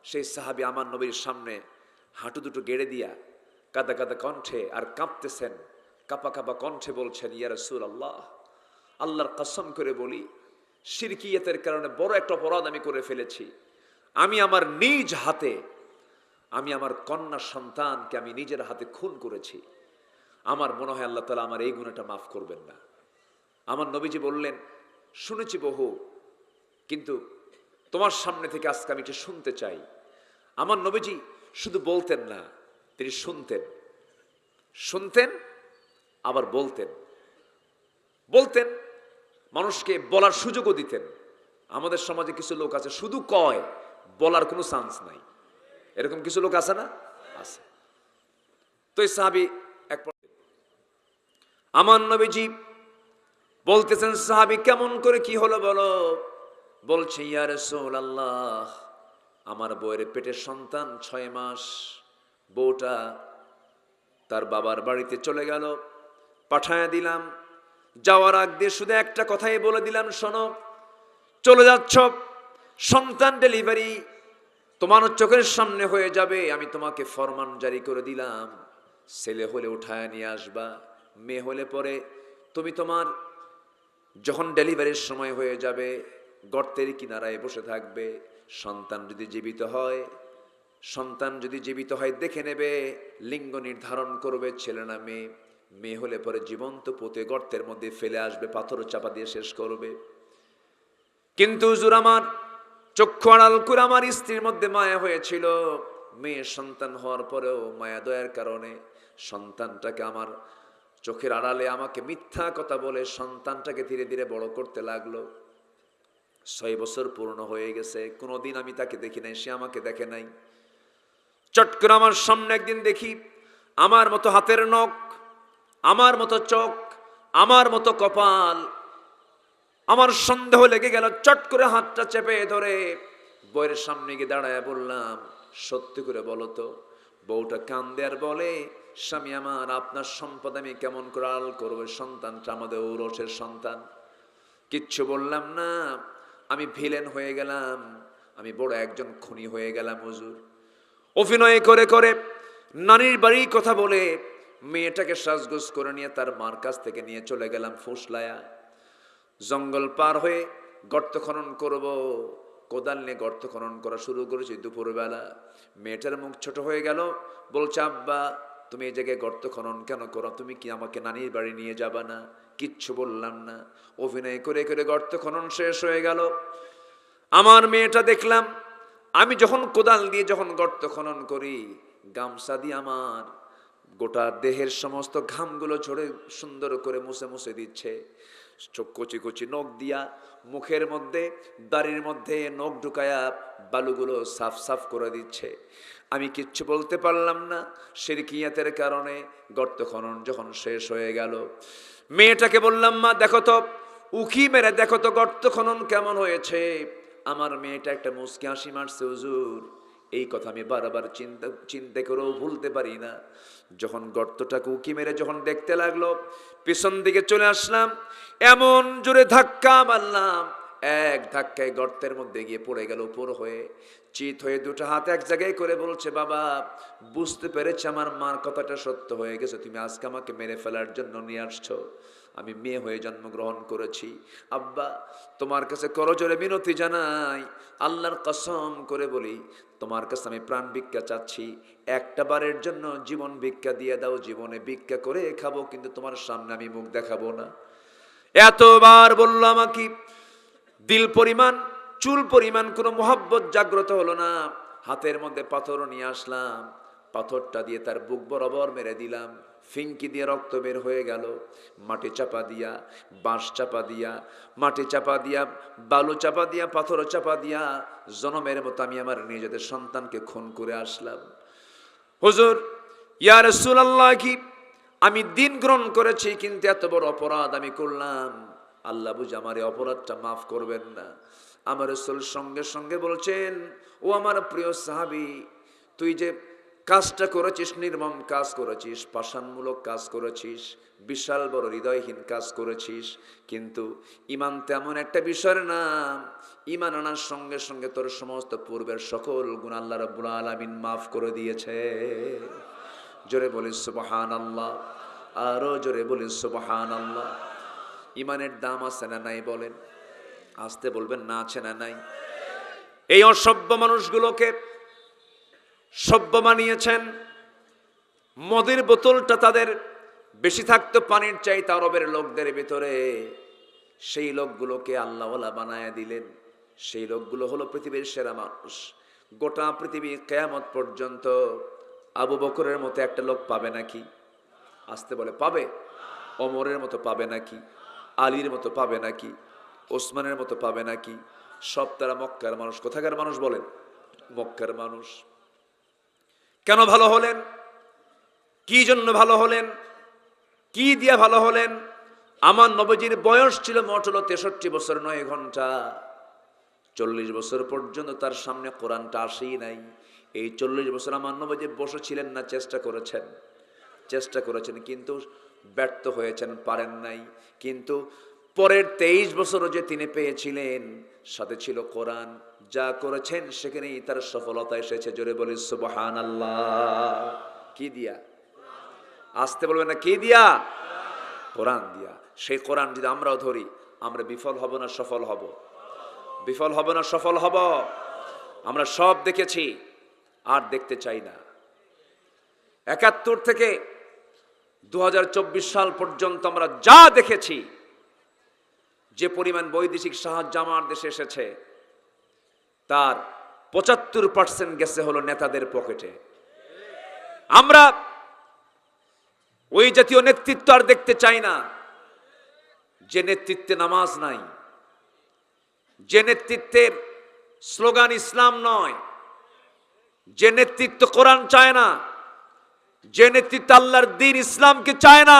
Speaker 1: সেই সাহাবী আমার নবীর সামনে হাঁটু দুটো গেড়ে দিয়া কাদা কাদা কণ্ঠে আর কাঁপতেছেন, কাপা কাপা কণ্ঠে বলছেন, ইয়া রাসূলুল্লাহ, আল্লাহর কসম করে বলি শিরকিয়াতের কারণে বড় একটা অপরাধ আমি করে ফেলেছি। আমি আমার নিজ হাতে, আমি আমার কন্যা সন্তানকে আমি নিজের হাতে খুন করেছি। আমার মনে হয় আল্লাহ তাআলা আমার এই গুনাহটা মাফ করবেন না। আমার নবীজি বললেন, শুনেছি বহু, কিন্তু তোমার সামনে থেকে আজকে আমি এটা শুনতে চাই। আমার নবীজি শুধু বলতেন না, তিনি শুনতেন আবার বলতেন, মানুষকে বলার সুযোগও দিতেন। আমাদের সমাজে কিছু লোক আছে শুধু কয়, বলার কোনো চান্স নাই। এরকম কিছু লোক আছে না? আছে। তো এই সাহাবী এক আমার নবীজি বলতেছেন, সাহাবী কেমন করে কি হলো বলো? বলছে, ইয়া রাসূলুল্লাহ, আমার বউয়ের পেটের সন্তান 6 মাস, বউটা তার বাবার বাড়িতে চলে গেল, পাঠায়া দিলাম। যাওয়ার আগ দিয়ে শুধু একটা কথাই বলে দিলাম, শোনো, চলে যাচ্ছ, সন্তান ডেলিভারি তোমার চোখের সামনে হয়ে যাবে, আমি তোমাকে ফরমান জারি করে দিলাম, ছেলে হলে উঠায় নিয়ে আসবা, মেয়ে হলে পরে তুমি তোমার যখন ডেলিভারির সময় হয়ে যাবে গর্তের কিনারায় বসে থাকবে। সন্তান যদি জীবিত হয় দেখে নেবে, লিঙ্গ নির্ধারণ করবে ছেলে না মেয়ে। মেয়ে হলে পরে জীবন্ত পুঁতে গর্তের মধ্যে ফেলে আসবে, পাথর চাপা দিয়ে শেষ করবে। কিন্তু হুজুর, আমার চক্ষু আড়াল করে আমার স্ত্রীর মধ্যে মায়া হয়েছিল। মেয়ের সন্তান হওয়ার পরেও মায়া দয়ার কারণে সন্তানটাকে আমার চোখের আড়ালে আমাকে মিথ্যা কথা বলে সন্তানটাকে ধীরে ধীরে বড় করতে লাগলো। 6 বছর পূর্ণ হয়ে গেছে, কোনোদিন আমি তাকে দেখি নাই, সে আমাকে দেখে নাই। চট করে আমার সামনে একদিন দেখি আমার মতো হাতের নখ, আমার মতো চোখ, আমার মতো কপাল। আমার সন্দেহ লেগে গেল, চট করে হাতটা চেপে ধরে বউয়ের সামনে গিয়ে দাঁড়ায় বললাম, সত্যি করে বলো তো। বউটা কান্দে আর বলে, স্বামী আমার, আপনার সম্পদ আমি কেমন করে আড়াল করবো? সন্তানটা আমাদের ঔরসের সন্তান। কিচ্ছু বললাম না, আমি ভিলেন হয়ে গেলাম, আমি বড় একজন খুনি হয়ে গেলাম হুজুর। অভিনয় করে করে নানির বাড়ির কথা বলে মেয়েটাকে সাজগোজ করে নিয়ে তার মার কাছ থেকে নিয়ে চলে গেলাম ফুসলায়া। জঙ্গল পার হয়ে গর্ত খনন করব, কোদাল নিয়ে গর্ত খনন করা শুরু করেছি দুপুরবেলা। মেয়েটার মুখ ছোট হয়ে গেল, বলছে, আব্বা তুমি এই জায়গায় গর্ত খনন কেন করো? তুমি কি আমাকে নানির বাড়ি নিয়ে যাবা না? কিচ্ছু বললাম না। অভিনয় করে করে গর্ত খনন শেষ হয়ে গেল। আমার মেয়েটা দেখলাম আমি যখন কোদাল দিয়ে যখন গর্ত খনন করি, গামছা দিয়ে আমার গোটা দেহের সমস্ত ঘামগুলো ঝরে সুন্দর করে মুছে মুছে দিচ্ছে। চোখ কচি কচি নখ দিয়া মুখের মধ্যে দাড়ির মধ্যে নখ ঢুকায়া বালুগুলো সাফ সাফ করে দিচ্ছে। আমি কিচ্ছু বলতে পারলাম না। শিরকিয়াতের কারণে গর্ত খনন যখন শেষ হয়ে গেল, মেয়েটাকে বললাম, মা দেখো তো, উকি মেরে দেখো তো গর্ত খনন কেমন হয়েছে। আমার মেয়েটা একটা মুচকি হাসি মারছে, হুজুর। এই কথা আমি বারবার চিন্তা করেও ভুলতে পারি না। যখন গর্তটাকে উকি মেরে যখন দেখতে লাগলো, পিছন দিকে চলে আসলাম, এমন জোরে ধাক্কা মারলাম, এক ধাক্কায় গর্তের মধ্যে গিয়ে পড়ে গেল উপর হয়ে। চিত হয়ে দুটো হাত এক জায়গায় করে বলছে, বাবা বুঝতে পেরেছি আমার মার কথাটা সত্য হয়ে গেছে, তুমি আজকে আমাকে মেরে ফেলার জন্য নিয়ে আসছো। আমি মেয়ে হয়ে জন্মগ্রহণ করেছি। আব্বা তোমার কাছে করজোরে মিনতি জানাই, আল্লাহর কসম করে বলি, তোমার কাছে আমি প্রাণ ভিক্ষা চাচ্ছি, একটা বারের জন্য জীবন ভিক্ষা দিয়ে দাও। জীবনে ভিক্ষা করে খাবো, কিন্তু তোমার সামনে আমি মুখ দেখাবো না। এতবার বলল আমাকে, দিল পরিমাণ চুল পরিমাণ কোনো মহব্বত জাগ্রত হলো না। হাতের মধ্যে পাথর নিয়ে আসলাম, পাথরটা দিয়ে তার বুক বরাবর মেরে দিলাম। ফিঙ্কি দিয়ে রক্ত বের হয়ে গেল। মাটি চাপা দিয়া, বাঁশ চাপা দিয়া, মাটি চাপা দিয়া, বালু চাপা দিয়া, পাথর চাপা দিয়া জনমের মতো আমি আমার নিজেদের সন্তানকে খুন করে আসলাম। হুজুর, ইয়া রাসূলুল্লাহ, কি আমি দিন গ্রহণ করেছি, কিন্তু এত বড় অপরাধ আমি করলাম, আল্লাহ বুঝি আমার এই অপরাধটা মাফ করবেন না? আমার রাসূল সঙ্গে সঙ্গে বলছেন, ও আমার প্রিয় সাহাবী, তুই যে কাজটা করেছিস, নির্মম কাজ করেছিস, পাষাণমূলক কাজ করেছিস, বিশাল বড় হৃদয়হীন কাজ করেছিস, কিন্তু ঈমান তেমন একটা বিষয়ের নাম, ঈমান আনার সঙ্গে সঙ্গে তোর সমস্ত পূর্বের সকল গুনাহ আল্লাহ রাব্বুল আলামিন মাফ করে দিয়েছে। জোরে বলিস সুবহানাল্লাহ, আরো জোরে বলিস সুবহানাল্লাহ। ঈমানের দাম আছে না নাই বলেন? আসতে বলবেন, না আছে না নাই? এই অসভ্য মানুষগুলোকে সভ্য বানিয়েছেন। মদের বোতলটা তাদের বেশি থাকতো পানির চাইতে আরবের লোকদের ভিতরে। সেই লোকগুলোকে আল্লাহওয়ালা বানায় দিলেন। সেই লোকগুলো হলো পৃথিবীর সেরা মানুষ। গোটা পৃথিবী কিয়ামত পর্যন্ত আবু বকরের মতো একটা লোক পাবে নাকি? আসতে বলে, পাবে? ওমরের মতো পাবে নাকি? আলীর মতো পাবে নাকি? ওসমানের মতো পাবে নাকি? সব তারা মক্কার মানুষ। কোথাকার মানুষ বলেন? মক্কার মানুষ। কেন ভালো হলেন? কি জন্য ভালো হলেন? কি দিয়া ভালো হলেন? আমার নবীজির বয়স ছিল মোট হলো 63 বছর 9 ঘন্টা। 40 বছর পর্যন্ত তার সামনে কোরআনটা আসেই নাই। এই 40 বছর আমার নবীজি বসেছিলেন না, চেষ্টা করেছেন কিন্তু ব্যর্থ হয়েছেন, পারেন নাই। কিন্তু পরের 23 বছরও যে তিনি পেয়েছিলেন, সাথে ছিল কোরআন। যা করেছেন সেখানেই তার সফলতা এসেছে। জোরে বলি সুবহানাল্লাহ। কি দিয়া? আসতে বলবেন না, কি দিয়া? কোরআন দিয়া। সেই কোরআন যদি আমরাও ধরি, আমরা বিফল হব না সফল হব? বিফল হব না সফল হব? আমরা সব দেখেছি, আর দেখতে চাই না। 71 থেকে 2024 সাল পর্যন্ত আমরা যা দেখেছি, যে পরিমাণ বৈদেশিক সাহায্য আমার দেশে এসেছে, তার 75% গেছে হলো নেতাদের পকেটে। আমরা ওই জাতীয় নেতৃত্ব আর দেখতে চাই না, যে নেতৃত্বে নামাজ নাই, যে নেতৃত্বের স্লোগান ইসলাম নয়, যে নেতৃত্ব কোরআন চায় না, যে নেতৃত্ব আল্লাহর দ্বীন ইসলামকে চায় না,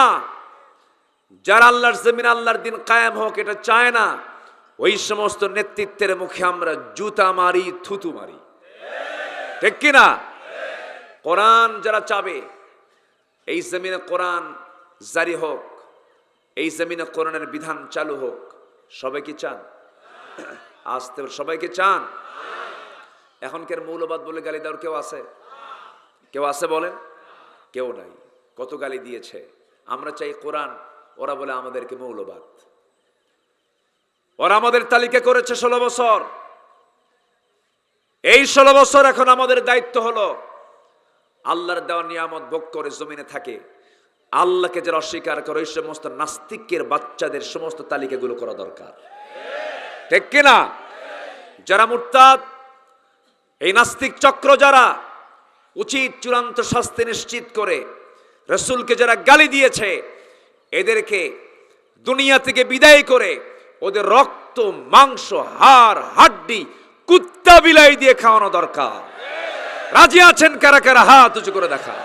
Speaker 1: যারা আল্লাহর জমিন আল্লাহর দ্বীন কায়েম হোক এটা চায় না, ওই সমস্ত নেতৃত্বের মুখে আমরা জুতা মারি, থুতু মারি। ঠিক কিনা? কোরআন যারা চাবে এই জমিনে কোরআন জারি হোক, এই জমিনে কোরআনের বিধান চালু হোক, সবাই কি চান? আসতে সবাইকে চান? এখনকার মৌলবাদ বলে গালি দেওয়ার কেউ আছে? কেউ আছে বলেন? কেউ নাই। কত গালি দিয়েছে। আমরা চাই কোরআন, ওরা বলে আমাদেরকে মৌলবাদ। ওরা আমাদের তালিকা করেছে 16 বছর। এই 16 বছর এখন আমাদের দায়িত্ব হলো আল্লাহর দেওয়া নিয়ামত ভোগ করে জমিনে থাকে, আল্লাহকে যারা অস্বীকার করে ওই সমস্ত নাস্তিকের বাচ্চাদের সমস্ত তালিকাগুলো করা দরকার। ঠিক কিনা? যারা মুরতাদ, এই নাস্তিক চক্র যারা উচিত চূড়ান্ত শাস্তি নিশ্চিত করে রাসূলকে যারা গালি দিয়েছে, এদেরকে দুনিয়া থেকে বিদায় করে ওদের রক্ত, মাংস, হাড়, হাড্ডি কুত্তা বিলাই দিয়ে খাওয়ানো দরকার। রাজি আছেন কারা কারা? হাত উঁচু করে দেখা।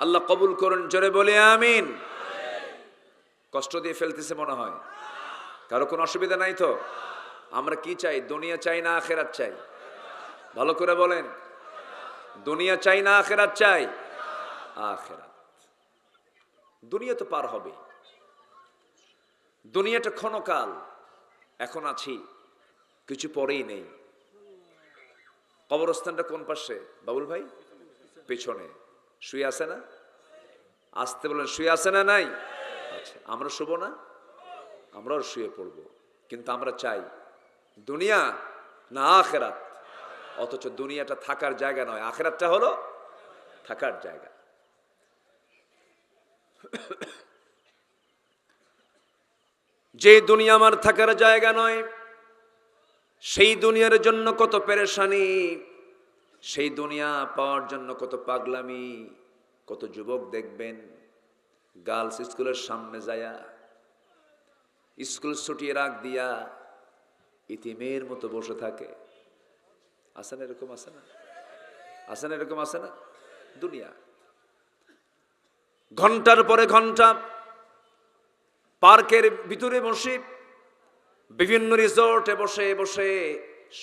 Speaker 1: আল্লাহ কবুল করুন, জোরে বলে আমিন। কষ্ট দিয়ে ফেলতেছে মনে হয়, কারো কোনো অসুবিধা নাই তো? আমরা কি চাই? দুনিয়া চাই না আখেরাত চাই? ভালো করে বলেন, দুনিয়া চাই না আখেরাত চাই? আখেরাত। দুনিয়া তো পার হবে, দুনিয়াটা ক্ষণকাল। এখন আছি, কিছু পরেই নেই। কবরস্থানটা কোন পাশে বাবুল ভাই? পেছনে। শুয়ে আছে না? আসতে বলেন, শুয়ে আছে না? নাই? আচ্ছা, আমরা শুবো না? আমরাও শুয়ে পড়বো, কিন্তু আমরা চাই দুনিয়া না আখেরাত। অথচ দুনিয়াটা থাকার জায়গা নয়, আখেরাতটা হলো থাকার জায়গা। যে দুনিয়া আমার থাকার জায়গা নয়, সেই দুনিয়ার জন্য কত পেরেশানি, সেই দুনিয়া পাওয়ার জন্য কত পাগলামি। কত যুবক দেখবেন গার্লস স্কুলের সামনে যায়া স্কুল ছুটিয়ে রাখ দিয়া ইতিমের মতো বসে থাকে। আছে না এরকম? আছে না? আছে না এরকম? আছে না? দুনিয়া ঘন্টার পরে ঘন্টা পার্কের ভিতরে বসে, বিভিন্ন রিসোর্টে বসে বসে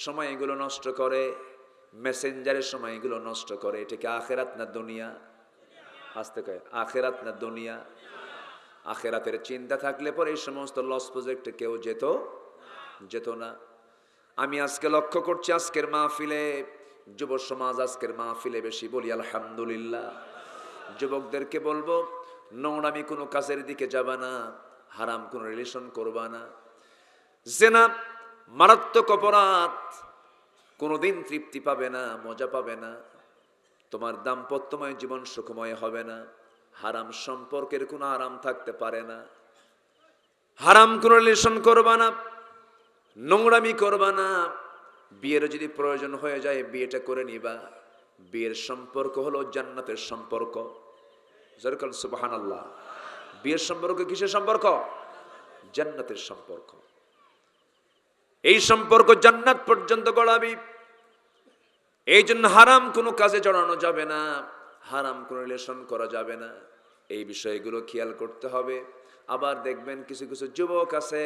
Speaker 1: সময়গুলো নষ্ট করে, মেসেঞ্জারের সময়গুলো নষ্ট করে। এটা কি আখেরাত না দুনিয়া? আসতে কয়, আখেরাত না দুনিয়া? আখেরাতের চিন্তা থাকলে পরে এই সমস্ত লস প্রজেক্টে কেউ যেত না। আমি আজকে লক্ষ্য করছি, আজকের মাহফিলে যুব সমাজ, আজকের মাহফিলে বেশি বলি আলহামদুলিল্লাহ। যুবকদেরকে বলবো, নোংরামি কোনো কাজের দিকে যাবা না, হারাম কোনো রিলেশন করবা না। জেনা মারাত্মক অপরাধ, কোনোদিন তৃপ্তি পাবে না, মজা পাবে না, তোমার দাম্পত্যময় জীবন সুখময় হবে না। হারাম সম্পর্কের কোনো আরাম থাকতে পারে না। হারাম কোনো রিলেশন করবা না, নোংরামি করবা না। বিয়ের যদি প্রয়োজন হয়ে যায় বিয়েটা করে নিবা। বিয়ের সম্পর্ক হলো জান্নাতের সম্পর্ক। যেরকম সুবহানাল্লাহ। বিয়ের সম্পর্ক কিসের সম্পর্ক? জান্নাতের সম্পর্ক। এই সম্পর্ক জান্নাত পর্যন্ত গড়াবি। এই জন্য হারাম কোনো কাজে জড়ানো যাবে না, হারাম কোনো রিলেশন করা যাবে না। এই বিষয়গুলো খেয়াল করতে হবে। আবার দেখবেন কিছু কিছু যুবক আছে,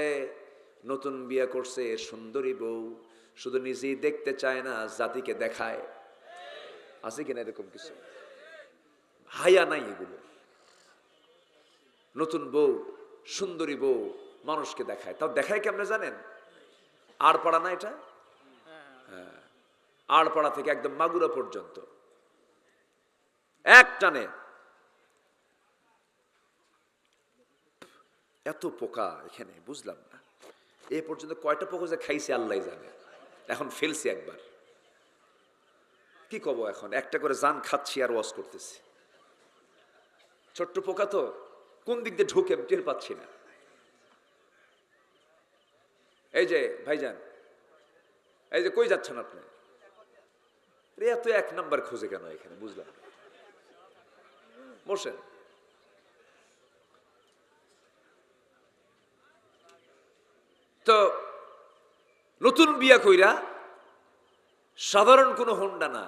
Speaker 1: নতুন বিয়ে করছে, সুন্দরী বউ, শুধু নিজেই দেখতে চায় না, জাতিকে দেখায়। আছে কিনা এরকম কিছু? হায়া নাই এগুলো। নতুন বউ, সুন্দরী বউ মানুষকে দেখায়। তাও দেখায় কেমনে জানেন? আর পাড়া না এটা? হ্যাঁ, আড়পাড়া থেকে একদম মাগুরা পর্যন্ত এক টানে। এত পোকা এখানে বুঝলাম না, এ পর্যন্ত কয়টা পোকা যে খাইছে আল্লাহ জানে। এখন ফেলছি একবার, কি কব এখন, একটা করে জান খাচ্ছি আর ওয়াশ করতেছি। ছোট্ট পোকা তো কোন দিক দিয়ে ঢুকে টের পাচ্ছি না। এই যে ভাইজান, এই যে কই যাচ্ছেন আপনি? এত এক নাম্বার খুঁজে কেন এখানে বুঝলাম। বসেন। তো নতুন বিয়া কইরা সাধারণ কোনো হোন্ডা না,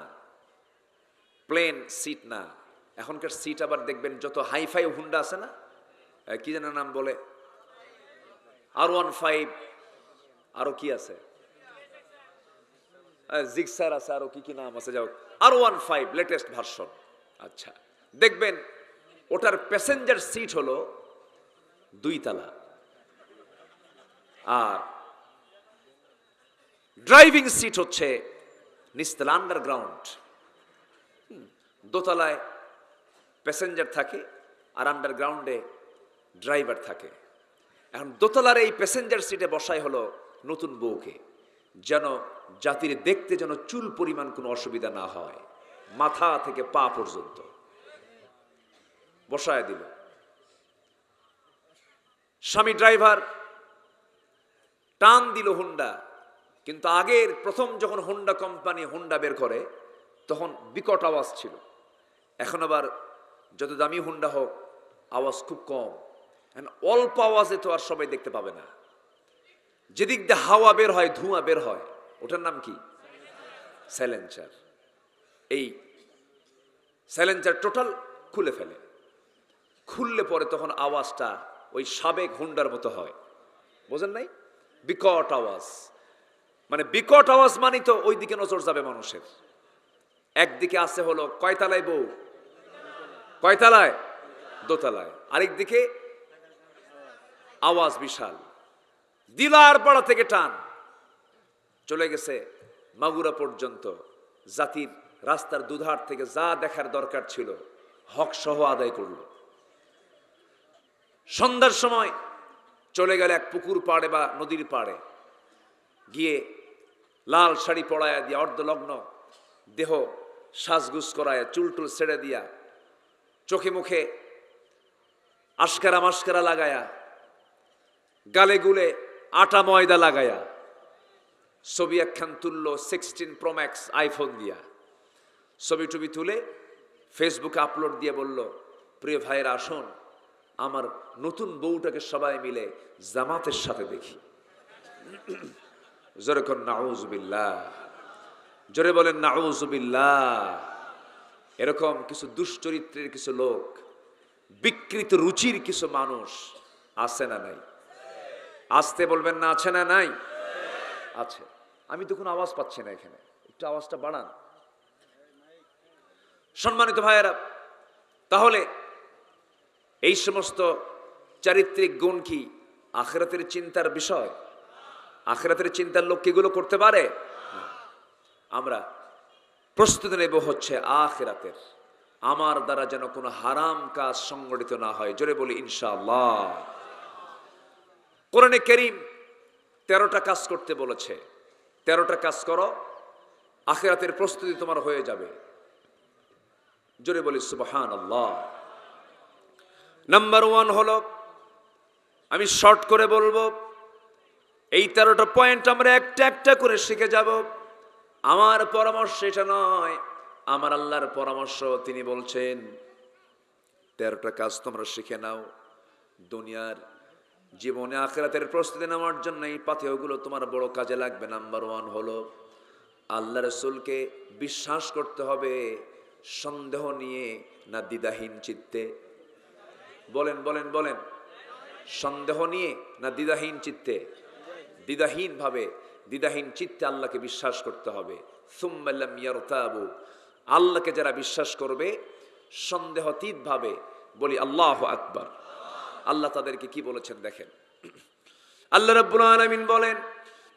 Speaker 1: প্লেন সিট না। এখনকার সিট আবার দেখবেন যত হাইফাই হোন্ডা আছে না, কি যেন নাম বলে, R15, আরো কি আছে, জিক্সার আছে, আরো কি কি নাম আছে, যাও R15 লেটেস্ট ভার্সন। আচ্ছা, দেখবেন ওটার প্যাসেঞ্জার সিট হলো 2 তলা, আর ড্রাইভিং সিট হচ্ছে নিচতলা, আন্ডারগ্রাউন্ড। দোতলায় প্যাসেঞ্জার থাকে আর আন্ডারগ্রাউন্ডে ড্রাইভার থাকে। এখন দোতলার এই প্যাসেঞ্জার সিটে বসাই হলো নতুন বউকে, যেন জাতির দেখতে যেন চুল পরিমাণ কোনো অসুবিধা না হয়, মাথা থেকে পা পর্যন্ত বসায় দিল। স্বামী ড্রাইভার টান দিল হোন্ডা, কিন্তু আগের প্রথম যখন হোন্ডা কোম্পানি হোন্ডা বের করে তখন বিকট আওয়াজ ছিল। এখন আবার যত দামি হোন্ডা হোক আওয়াজ খুব কম। অল্প আওয়াজে তো আর সবাই দেখতে পাবে না। যেদিক দিয়ে হাওয়া বের হয়, ধোঁয়া বের হয়, ওটার নাম কি? সাইলেন্সার। এই সাইলেন্সার টোটাল খুলে ফেলে। খুললে পরে তখন আওয়াজটা ওই সাবেক হোন্ডার মতো হয়। বোঝেন নাই? বিকট আওয়াজ। মানে বিকট আওয়াজ মানে তো ওই দিকে নজর যাবে মানুষের। একদিকে আছে হলো কয়তলায় বউ, কয়তলায়? দোতলায়। আরেক দিকে আওয়াজ বিশাল। দিলার পাড়া থেকে টান চলে গেছে মাগুরা পর্যন্ত। জাতির রাস্তার দুধার থেকে যা দেখার দরকার ছিল হক সহ আদায় করল। সন্ধ্যার সময় চলে গেল এক পুকুর পাড়ে বা নদীর পাড়ে, গিয়ে লাল শাড়ি পরায়া দিয়া, অর্ধলগ্ন দেহ সাজগুজ করায়, চুলটুল ছেড়ে দিয়া, চোখে মুখে আশকারা মাস্কারা লাগায়া, গালে গুলে আটা ময়দা লাগায়া, ছবি একখান তুললো 16 Pro Max আইফোন দিয়া। ছবি টবি তুলে ফেসবুকে আপলোড দিয়ে বলল, প্রিয় ভাইয়েরা আসুন আমার নতুন বউটাকে সবাই মিলে জামাতের সাথে দেখি। জোরে কর নাউজুবিল্লাহ, জোরে বলেন নাউজুবিল্লাহ। এরকম কিছু দুশ্চরিত্রের কিছু লোক, বিকৃত রুচির কিছু মানুষ আছে না নাই? আসতে বলবেন না, আছে না নাই? আছে। আমি তো কোনো আওয়াজ পাচ্ছি না এখানে, একটু আওয়াজটা বাড়ান। সম্মানিত ভাইয়েরা, তাহলে এই সমস্ত চারিত্রিক গুণ কি আখিরাতের চিন্তার বিষয়? আখিরাতের চিন্তার লোক এগুলো করতে পারে? আমরা প্রস্তুতি নেব হচ্ছে আখিরাতের। আমার দ্বারা যেন কোনো হারাম কাজ সংগঠিত না হয়। জোরে বলি ইনশাআল্লাহ। কোরআনে কারীম 13টা কাজ করতে বলেছে। 13টা কাজ করো, আখিরাতের প্রস্তুতি তোমার হয়ে যাবে। জোরে বলি সুবহানাল্লাহ। নাম্বার 1 হলো, আমি শর্ট করে বলবো, এই 13টা পয়েন্ট আমরা একটা একটা করে শিখে যাব। আমার পরামর্শ এটা নয়, আমার আল্লাহর পরামর্শ। তিনি বলছেন 13টা কাজ তোমরা শিখে নাও, দুনিয়ার জীবনে আখিরাতের প্রস্তুতি নেওয়ার জন্য এই পাথেয়গুলো তোমার বড় কাজে লাগবে। নাম্বার 1 হলো আল্লাহ রাসূলকে বিশ্বাস করতে হবে সন্দেহ নিয়ে, না দ্বিধাহীন চিত্তে। বলেন বলেন বলেন, সন্দেহ নিয়ে না দ্বিধাহীন চিত্তে? দ্বিধাহীন ভাবে, দ্বিধাহীন চিত্তে আল্লাহকে বিশ্বাস করতে হবে। সুম্মা লাম ইয়ারতাবু, আল্লাহকে যারা বিশ্বাস করবে সন্দেহাতীত ভাবে, বলি আল্লাহু আকবার। আল্লাহ তাদেরকে কি বলেছেন দেখেন। আল্লাহ রাব্বুল আলামিন বলেন,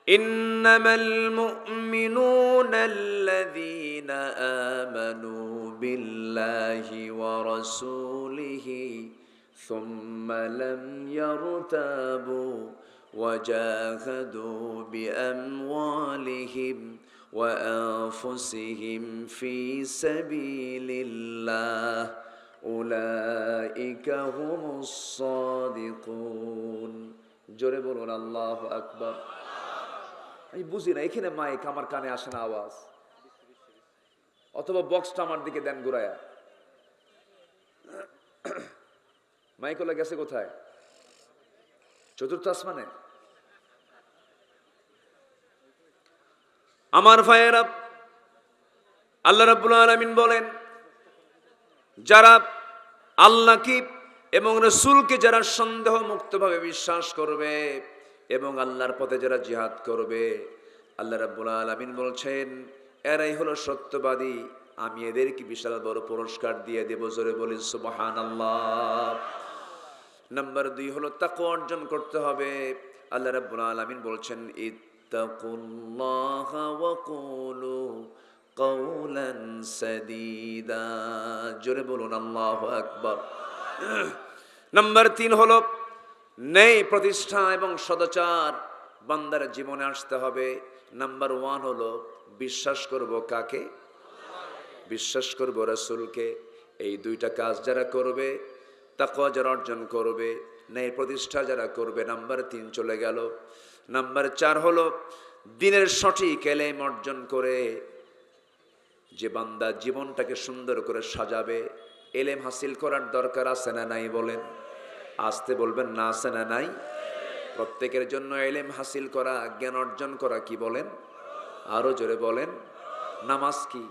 Speaker 1: ইন্নামাল মুমিনুনা আল্লাযীনা আমানু বিল্লাহি ওয়া রাসূলিহি সুম্মা লাম ইয়ারতাবু ওয়া জাহাদু বিআমওয়ালিহিম ওয়া আনফুসিহিম ফি সাবিলিল্লাহ উলাইকা হুমুস সাদিকুন। জোরে বলুন আল্লাহু আকবার। আমি বুঝি না, এখানে মাইক আমার কানে আসে না আওয়াজ, অথবা বক্সটা আমার দিকে দেন ঘুরায়া। মাইক হলে গেছে কোথায়? চতুর্থ আসমানে? আমার ভাইয়েরা, আল্লাহ রাব্বুল আলামিন বলেন, যারা আল্লাহকে এবং রাসূলকে যারা সন্দেহ মুক্তভাবে বিশ্বাস করবে এবং আল্লাহর পথে যারা জিহাদ করবে, আল্লাহ রাব্বুল আলামিন বলছেন এরাই হলো সত্যবাদী, আমি এদেরকে বিশাল বড় পুরস্কার দিয়ে দেব। জোরে বলি সুবহানাল্লাহ। নাম্বার 2 হলো তাকওয়া অর্জন করতে হবে। আল্লাহ রাব্বুল আলামিন বলছেন, ইত্তাকুল্লাহা ওয়া কুলু কাওলান সাদীদা। জোরে বলুন আল্লাহু আকবার। নাম্বার 3 হলো ন্যায় প্রতিষ্ঠা এবং সদাচার বান্দার জীবনে আসতে হবে। নাম্বার 1 হলো বিশ্বাস করব কাকে? বিশ্বাস করব রাসূলকে। এই 2টা কাজ যারা করবে, তাকওয়া যারা অর্জন করবে, ন্যায় প্রতিষ্ঠা যারা করবে, নাম্বার 3 চলে গেল। নাম্বার 4 হলো দ্বীনের সঠিক ইলম অর্জন করে যে বান্দা জীবনটাকে সুন্দর করে সাজাবে। ইলম হাসিল করার দরকার আছে না নাই? বলেন, আসতে বলবেন না, আছে না নাই? প্রত্যেকের জন্য ইলম হাসিল করা, জ্ঞান অর্জন করা কি বলেন? আরো জোরে বলেন। নামাজ কি?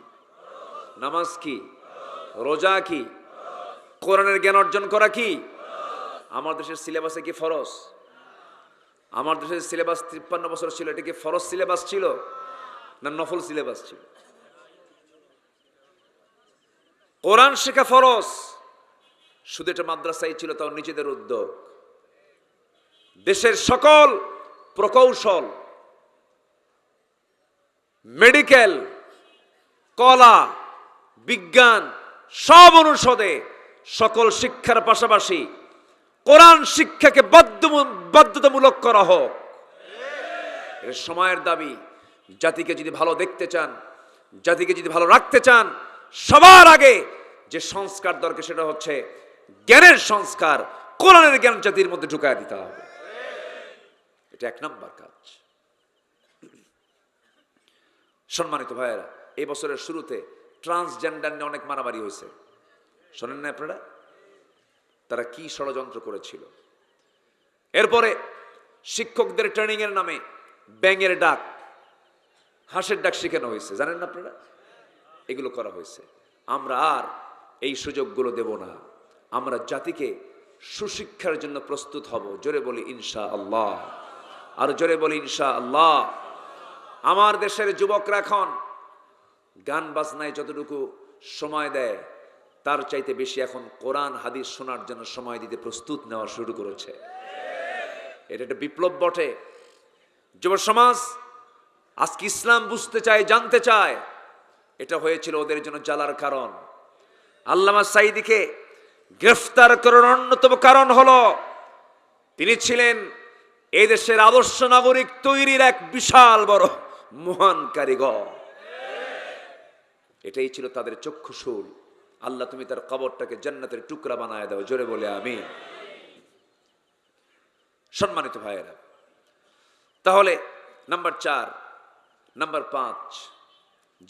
Speaker 1: নামাজ কি? রোজা কি? কোরআনের জ্ঞান অর্জন করা কি? আমার দেশের সিলেবাসে কি ফরজ? আমার দেশের সিলেবাস 53 বছর ছিল, এটা কি ফরজ সিলেবাস ছিল না নফল সিলেবাস ছিল? কোরআন শেখা ফরজ, শুধু এটা মাদ্রাসায় ছিল, তাও নিজেদের উদ্যোগ। দেশের সকল প্রকৌশল, মেডিকেল, কলা, বিজ্ঞান সব অনুষদে সকল শিক্ষার পাশাপাশি কোরআন শিক্ষাকে বাধ্যতামূলক করা হোক। এর সময়ের দাবি। জাতিকে যদি ভালো দেখতে চান, জাতিকে যদি ভালো রাখতে চান, সবার আগে যে সংস্কার দরকার সেটা হচ্ছে জ্ঞানের সংস্কার। কোরআনের জ্ঞান জাতির মধ্যে ঢুকায় দিতে হবে, এটা 1 নম্বর কাজ। সম্মানিত ভাইয়েরা, এই বছরের শুরুতে ট্রান্সজেন্ডার নিয়ে অনেক মারামারি হয়েছে, শোনেন না আপনারা? তারা কি ষড়যন্ত্র করেছিল। এরপরে শিক্ষকদের ট্রেনিং এর নামে ব্যাঙের ডাক, হাঁসের ডাক শেখানো হয়েছে, জানেন না আপনারা? এগুলো করা হয়েছে। আমরা আর এই সুযোগগুলো দেব না। আমরা জাতিকে সুশিক্ষার জন্য প্রস্তুত হব। জোরে বলি ইনশাআল্লাহ। আর জোরে বলি ইনশাআল্লাহ। আমার দেশের যুবকরা এখন গান বাজনায় যতটুকু সময় দেয়, তার চাইতে বেশি এখন কোরআন হাদিস শোনার জন্য সময় দিতে প্রস্তুত নেওয়া শুরু করেছে। এটা একটা বিপ্লব বটে। যুব সমাজ আজকে ইসলাম বুঝতে চায়, জানতে চায়। এটা হয়েছিল ওদের জন্য জ্বালার কারণ। আল্লামা সাঈদীকে গ্রেফতার করার অন্যতম কারণ হলো তিনি ছিলেন এই দেশের আদর্শ নাগরিক তৈরির এক বিশাল বড় মহান কারিগর। এটাই ছিল তাদের চক্ষুশূল। আল্লাহ তুমি তার কবরটাকে জান্নাতের টুকরা বানায় দাও, জোরে বলে আমিন। সম্মানিত ভাইয়েরা, তাহলে নাম্বার 4, নাম্বার 5,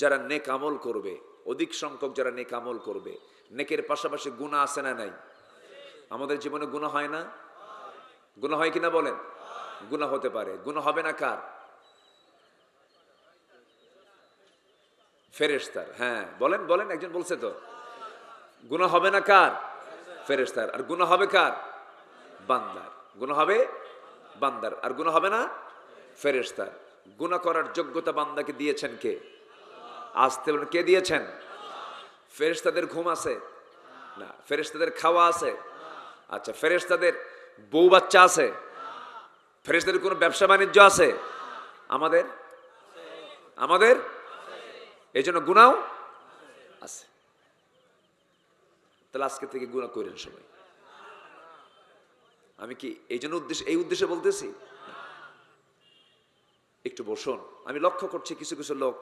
Speaker 1: যারা নেক আমল করবে, অধিক সংখ্যক যারা নেক আমল করবে, নেকের পাশাপাশি গুনাহ আছে না নাই? আমাদের জীবনে গুনাহ হয় না? গুনাহ হয় কিনা বলেন? গুনাহ হতে পারে। গুনাহ হবে না কার? ফেরেশতার। হ্যাঁ বলেন বলেন, একজন বলছে তো। গুনাহ হবে না কার? ফেরেশতার। আর গুনাহ হবে কার? বান্দার। গুনাহ হবে বান্দার, আর গুনাহ হবে না ফেরেশতার। গুনাহ করার যোগ্যতা বান্দাকে দিয়েছেন কে? আসতে বলেন, কে দিয়েছেন? ফেরেশতাদের ঘুম আছে না? ফেরেশতাদের খাওয়া আছে? আচ্ছা, ফেরেশতাদের বউ বাচ্চা আছে? ফেরেশতাদের কোনো ব্যবসা বাণিজ্য আছে? আমাদের আমাদের এই জন্য গুনাও আছে। তাহলে আজকে থেকে গুনাহ করেন সবাই। আমি কি এই জন্য এই উদ্দেশ্যে বলতেছি? একটু বসুন। আমি লক্ষ্য করছি কিছু কিছু লোক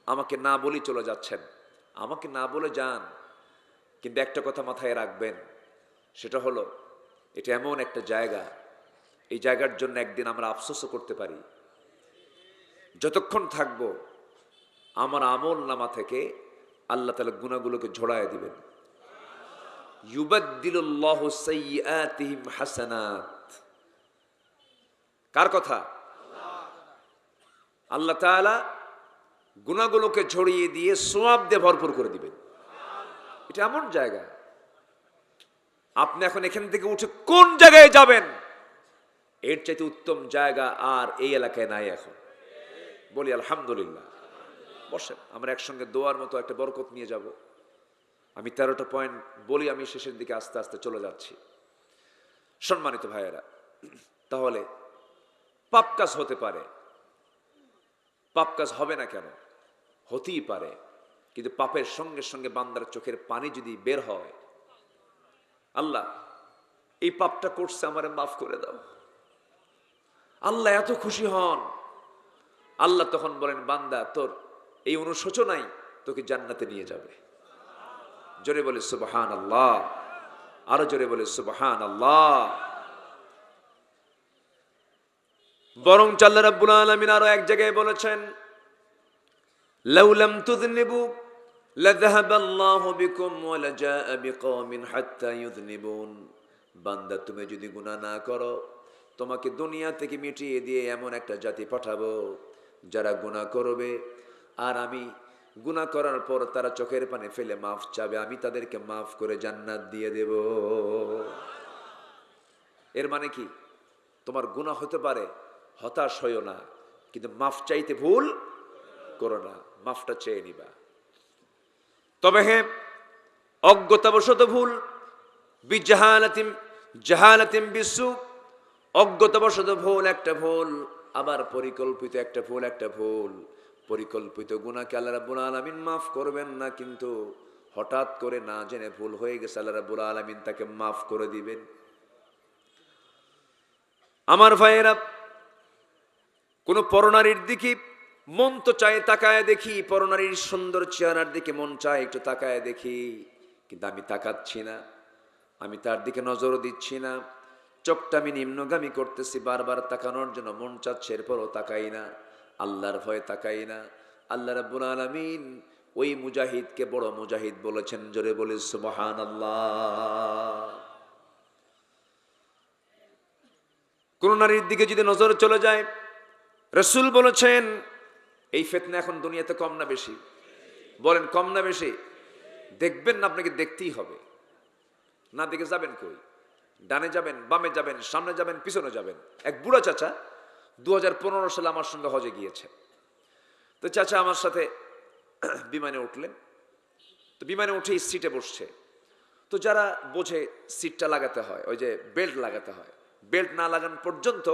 Speaker 1: আমাকে না বলেই চলে যাচ্ছেন। আমাকে না বলে যান, কিন্তু একটা কথা মাথায় রাখবেন, সেটা হলো এটা এমন একটা জায়গা, এই জায়গার জন্য একদিন আমরা আফসোসও করতে পারি। যতক্ষণ থাকবো আমার আমল নামা থেকে আল্লাহ তাআলা গুনাহগুলোকে ঝরায় দিবেন। ইউবাদদিলুল্লাহু সাইয়্যাতিহিম হাসানাত। কার কথা? আল্লাহ তাআলা গুনাহগুলোকে ঝরিয়ে দিয়ে সওয়াব দিয়ে ভরপুর করে দিবেন। এটা এমন জায়গা, আপনি এখন এখান থেকে উঠে কোন জায়গায় যাবেন, এর চাইতে উত্তম জায়গা আর এই এলাকায় নাই এখন। বলি আলহামদুলিল্লাহ। বসেন, আমরা একসঙ্গে দোয়ার মতো একটা বরকত নিয়ে যাব। আমি 13টা পয়েন্ট বলি, আমি শেষের দিকে আস্তে আস্তে চলে যাচ্ছি। সম্মানিত ভাইয়েরা, তাহলে পাপ কাজ হতে পারে, পাপ কাজ হবে না কেন? হতেই পারে, কিন্তু পাপের সঙ্গে সঙ্গে বান্দার চোখের পানি যদি বের হয়, আল্লাহ এই পাপটা করছে, আমারে মাফ করে দাও, আল্লাহ এত খুশি হন। আল্লাহ তখন বলেন, বান্দা তোর এই অনুশোচনাই তোকে জান্নাতে নিয়ে যাবে। জোরে বলে সুবহানাল্লাহ, আরো জোরে বলে সুবহানাল্লাহ। বরং আল্লাহ রাব্বুল আলামিন আরো এক জায়গায় বলেছেন, লাউ লাম তুযনিবু লাযাহাবাল্লাহু বিকুম ওয়া লাজাআ বিকওমিন হাত্তা ইউযনিবুন। বান্দা তুমি যদি গুনাহ না করো, তোমাকে দুনিয়া থেকে মিটিয়ে দিয়ে এমন একটা জাতি পাঠাবো যারা গুনাহ করবে, আর আমি গুনাহ করার পর তারা চোখের পানি ফেলে মাফ চাবে, আমি তাদেরকে মাফ করে জান্নাত দিয়ে দেব। এর মানে কি? তোমার গুনাহ হতে পারে, হতাশ হইও না, কিন্তু মাফ চাইতে ভুল করো না, মাফটা চেয়ে নিবা। তবে হ্যাঁ, অজ্ঞতাবশত ভুল, জাহালাতিম বিসু, অজ্ঞতাবশত ভুল একটা ভুল, আবার পরিকল্পিত একটা ভুল একটা ভুল। পরিকল্পিত গুনাহকে আল্লাহ রাব্বুল আলামিন মাফ করবেন না, কিন্তু হঠাৎ করে না জেনে ভুল হয়ে গেছে, আল্লাহ রাব্বুল আলামিন তাকে মাফ করে দিবেন। আমার ভাইয়েরা, কোন পরনারীর দিকে মন তো চায় তাকায় দেখি, পরনারীর সুন্দর চেহারার দিকে মন চায় একটু তাকায় দেখি, কিন্তু আমি তাকাচ্ছি না, আমি তার দিকে নজরও দিচ্ছি না, চোখটা আমি নিম্নগামী করতেছি, বারবার তাকানোর জন্য মন চাচ্ছে, এরপরও তাকাই না, আল্লাহর ভয়ে তাকাই না। আল্লাহ রাব্বুল আলামিন ওই মুজাহিদকে বড় মুজাহিদ বলেছেন, জোরে বলে সুবহানাল্লাহ। কোন নারীর দিকে যদি নজর চলে যায়, রাসূল বলেছেন এই ফিতনা এখন দুনিয়াতে কম না বেশি? বলেন কম না বেশি? দেখবেন না, আপনাকে দেখতেই হবে, না দেখে যাবেন কই? ডানে যাবেন, বামে যাবেন, সামনে যাবেন, পিছনে যাবেন। এক বুড়া চাচা 2015 সালে আমার সঙ্গে হজে গিয়েছে। তো চাচা আমার সাথে বিমানে উঠলেন, তো বিমানে উঠে সিটে বসছে। তো যারা বোঝে সিটটা লাগাতে হয়, ওই যে বেল্ট লাগাতে হয়, বেল্ট না লাগানো পর্যন্ত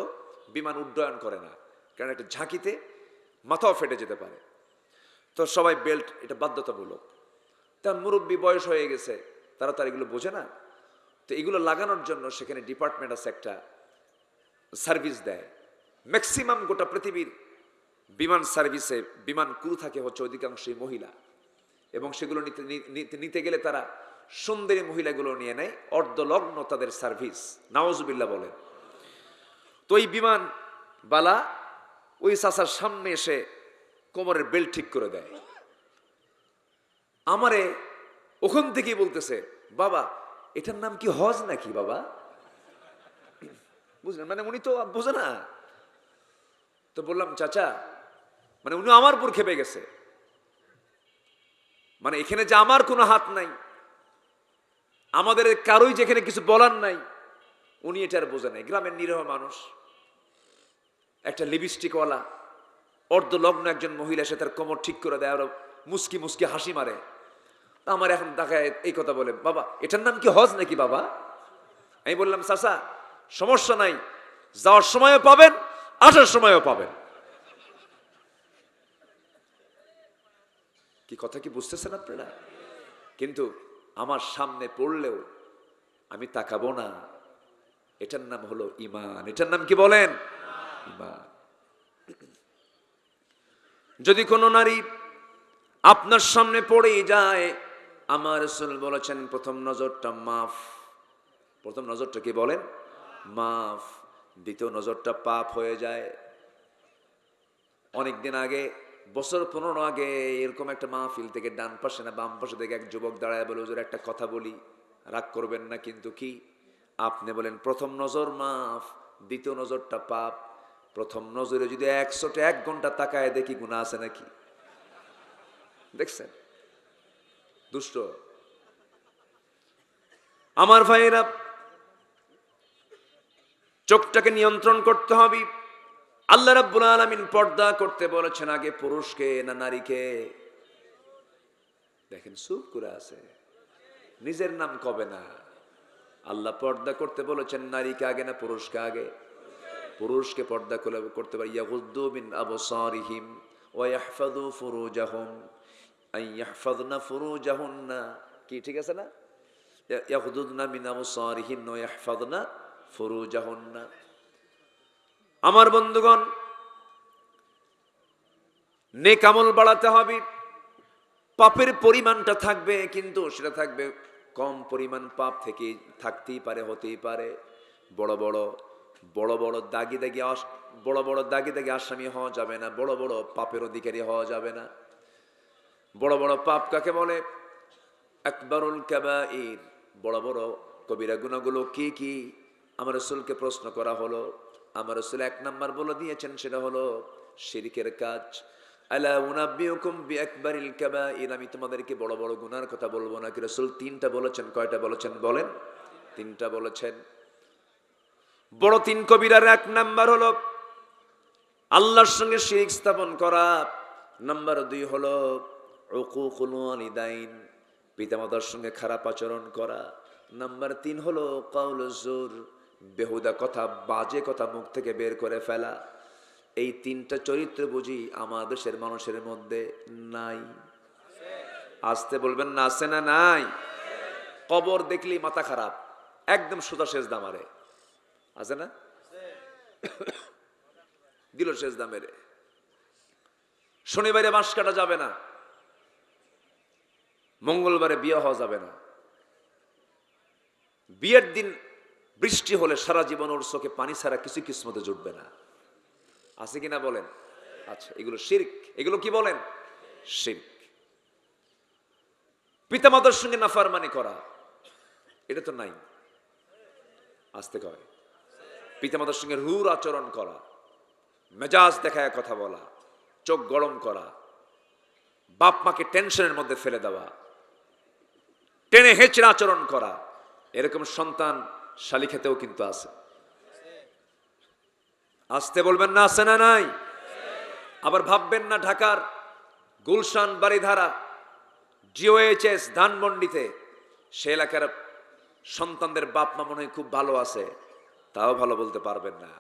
Speaker 1: বিমান উড্ডয়ন করে না, কারণ একটা ঝাঁকিতে মাথাও ফেটে যেতে পারে। তো সবাই বেল্ট, এটা বাধ্যতামূলক। তার মুরব্বী বয়স হয়ে গেছে, তারা তার এগুলো বোঝে না। তো এগুলো লাগানোর জন্য সেখানে ডিপার্টমেন্ট আছে, একটা সার্ভিস দেয়। ম্যাক্সিমাম গোটা পৃথিবীর বিমান সার্ভিসে বিমান ক্রু থাকে হচ্ছে অধিকাংশই মহিলা, এবং সেগুলো নিতে গেলে তারা সুন্দরী মহিলাগুলো নিয়ে নেয়, অর্ধলগ্ন তাদের সার্ভিস, নাউজুবিল্লাহ বলেন। তো ওই বিমান বালা ওই চাচার সামনে এসে কোমরের বেল্ট ঠিক করে দেয়। আমারে ওখান থেকেই বলতেছে, বাবা এটার নাম কি হজ নাকি বাবা? বুঝলেন, মানে উনি তো বোঝে না। তো বললাম, চাচা, মানে উনি আমার উপর খেপে গেছে, মানে এখানে যে আমার কোনো হাত নাই, আমাদের কারোই যেখানে কিছু বলার নাই, উনি এটা আর বোঝে নাই। গ্রামের নিরীহ মানুষ, একটা লিপস্টিকওয়ালা অর্ধলগ্ন একজন মহিলা সে তার কোমর ঠিক করে দেয়, আরো মুস্কি মুস্কি হাসি মারে। আমার এখন দেখায় এই কথা বলে, বাবা এটার নাম কি হজ নাকি বাবা? আমি বললাম, চাচা সমস্যা নাই, যাওয়ার সময়ও পাবেন, আসার সময়ও পাবেন। কি কথা কি বুঝতেছেন আপনারা? কিন্তু আমার সামনে পড়লেও আমি তাকাবো না। এটার নাম হলো ঈমান। এটার নাম কি বলেন? ঈমান। যদি কোনো নারী আপনার সামনে পড়েই যায়, আমার রাসূল বলেছেন প্রথম নজরটা মাফ। প্রথম নজরটা কি বলেন? মাফ। দ্বিতীয় নজরটা পাপ হয়ে যায়। অনেকদিন আগে, বছর 15 আগে এরকম একটা মাহফিল থেকে ডান পাশে না বাম পাশে থেকে এক যুবক দাঁড়ায় বলে, হুজুর একটা কথা বলি, রাগ করবেন না কিন্তু। কি? আপনি বলেন প্রথম নজর মাফ, দ্বিতীয় নজরটা পাপ। প্রথম নজরে যদি 1 ঘন্টা তাকায় দেখি গুনাহ আছে নাকি? দেখছেন? দুষ্ট আমার ভাইয়েরা, চোখটাকে নিয়ন্ত্রণ করতে হবে। আল্লাহ রাব্বুল আলামিন পর্দা করতে বলেছেন আগে পুরুষকে না নারীকে? দেখেন চুপ করে আছে, নিজের নাম কবে না। আল্লাহ পর্দা করতে বলেছেন নারীকে আগে না পুরুষকে আগে? পুরুষকে পর্দা করতে পারে, ইয়াগুদ্দু মিন আবসারিহিম ওয়া ইয়াহফাযু ফুরুজাহুম, আন ইয়াহফাযনা ফুরুজাহুন্না। কি ঠিক আছে না? ইয়াগুদ্দুনা মিন আবসারিহিন ওয়া ইয়াহফাযনা ফুরুজাহুন্না। আমার বন্ধুগণ, নেক আমল বাড়াতে হবে। পাপের পরিমাণটা থাকবে, কিন্তু সেটা থাকবে কম পরিমাণ। পাপ থেকে থাকতেই পারে, হতেই পারে। বড় বড় দাগি দাগি আসামি হওয়া যাবে না, বড় বড় পাপের অধিকারী হওয়া যাবে না। বড় বড় পাপ কাকে বলে? আকবারুল কাবাইর, বড় বড় কবিরা গুনাহগুলো কি কি? আমার রাসূলকে প্রশ্ন করা হলো, আমার রাসূল 1 নাম্বার বলে দিয়েছেন, সেটা হলো শিরকের কাজ। আলা উনাব্বিউকুম বিআকবারিল কাবাইর, আমি তোমাদেরকে বড় বড় গুনার কথা বলবো না কি? রাসূল 3টা বলেছেন। কয়টা বলেছেন বলেন? 3টা বলেছেন। বড় 3 কবিরার 1 নাম্বার হলো আল্লাহর সঙ্গে শিরক স্থাপন করা। নাম্বার 2 হলো উকুকুল ওয়ালিদাইন, পিতামাতার সঙ্গে খারাপ আচরণ করা। নাম্বার 3 হলো কাউলুজ জুর, বেহুদা কথা, বাজে কথা মুখ থেকে বের করে ফেলা। এই 3টা চরিত্র বুঝি আমাদের দেশের মানুষের মধ্যে নাই? আসতে বলবেন না, আছে না নাই? কবর দেখলেই মাথা খারাপ, একদম সোজা সেজদা মারে, আছে না? দিল সেজদা মেরে। শনিবারে বাঁশ কাটা যাবে না, মঙ্গলবারে বিয়ে হওয়া যাবে না। বিয়ের দিন বৃষ্টি হলে সারা জীবন ওর চোখে পানি ছাড়া কিছু কিসমতে জুটবে না। আছে কিনা বলেন? আচ্ছা, এগুলো শিরক। এগুলো কি বলেন? শিরক। পিতামাতার সঙ্গে নাফরমানি করা, এটা তো নাই। আসতে কয়, পিতামাতার সঙ্গে রূঢ় আচরণ করা, মেজাজ দেখায় কথা বলা, চোখ গরম করা, বাপ মাকে টেনশনের মধ্যে ফেলে দেওয়া, টেনে হেঁচড়ে আচরণ করা, এরকম সন্তান শালি খেতেও কিন্তু আছে। আসতে বলবেন না, আছে না নাই? আবার ভাববেন না ঢাকার গুলশান, বাড়িধারা, জিওএইচএস, ধানমন্ডিতে সে এলাকার সন্তানদের বাপ মা মনে হয় খুব ভালো আছে, তাও ভালো বলতে পারবেন না।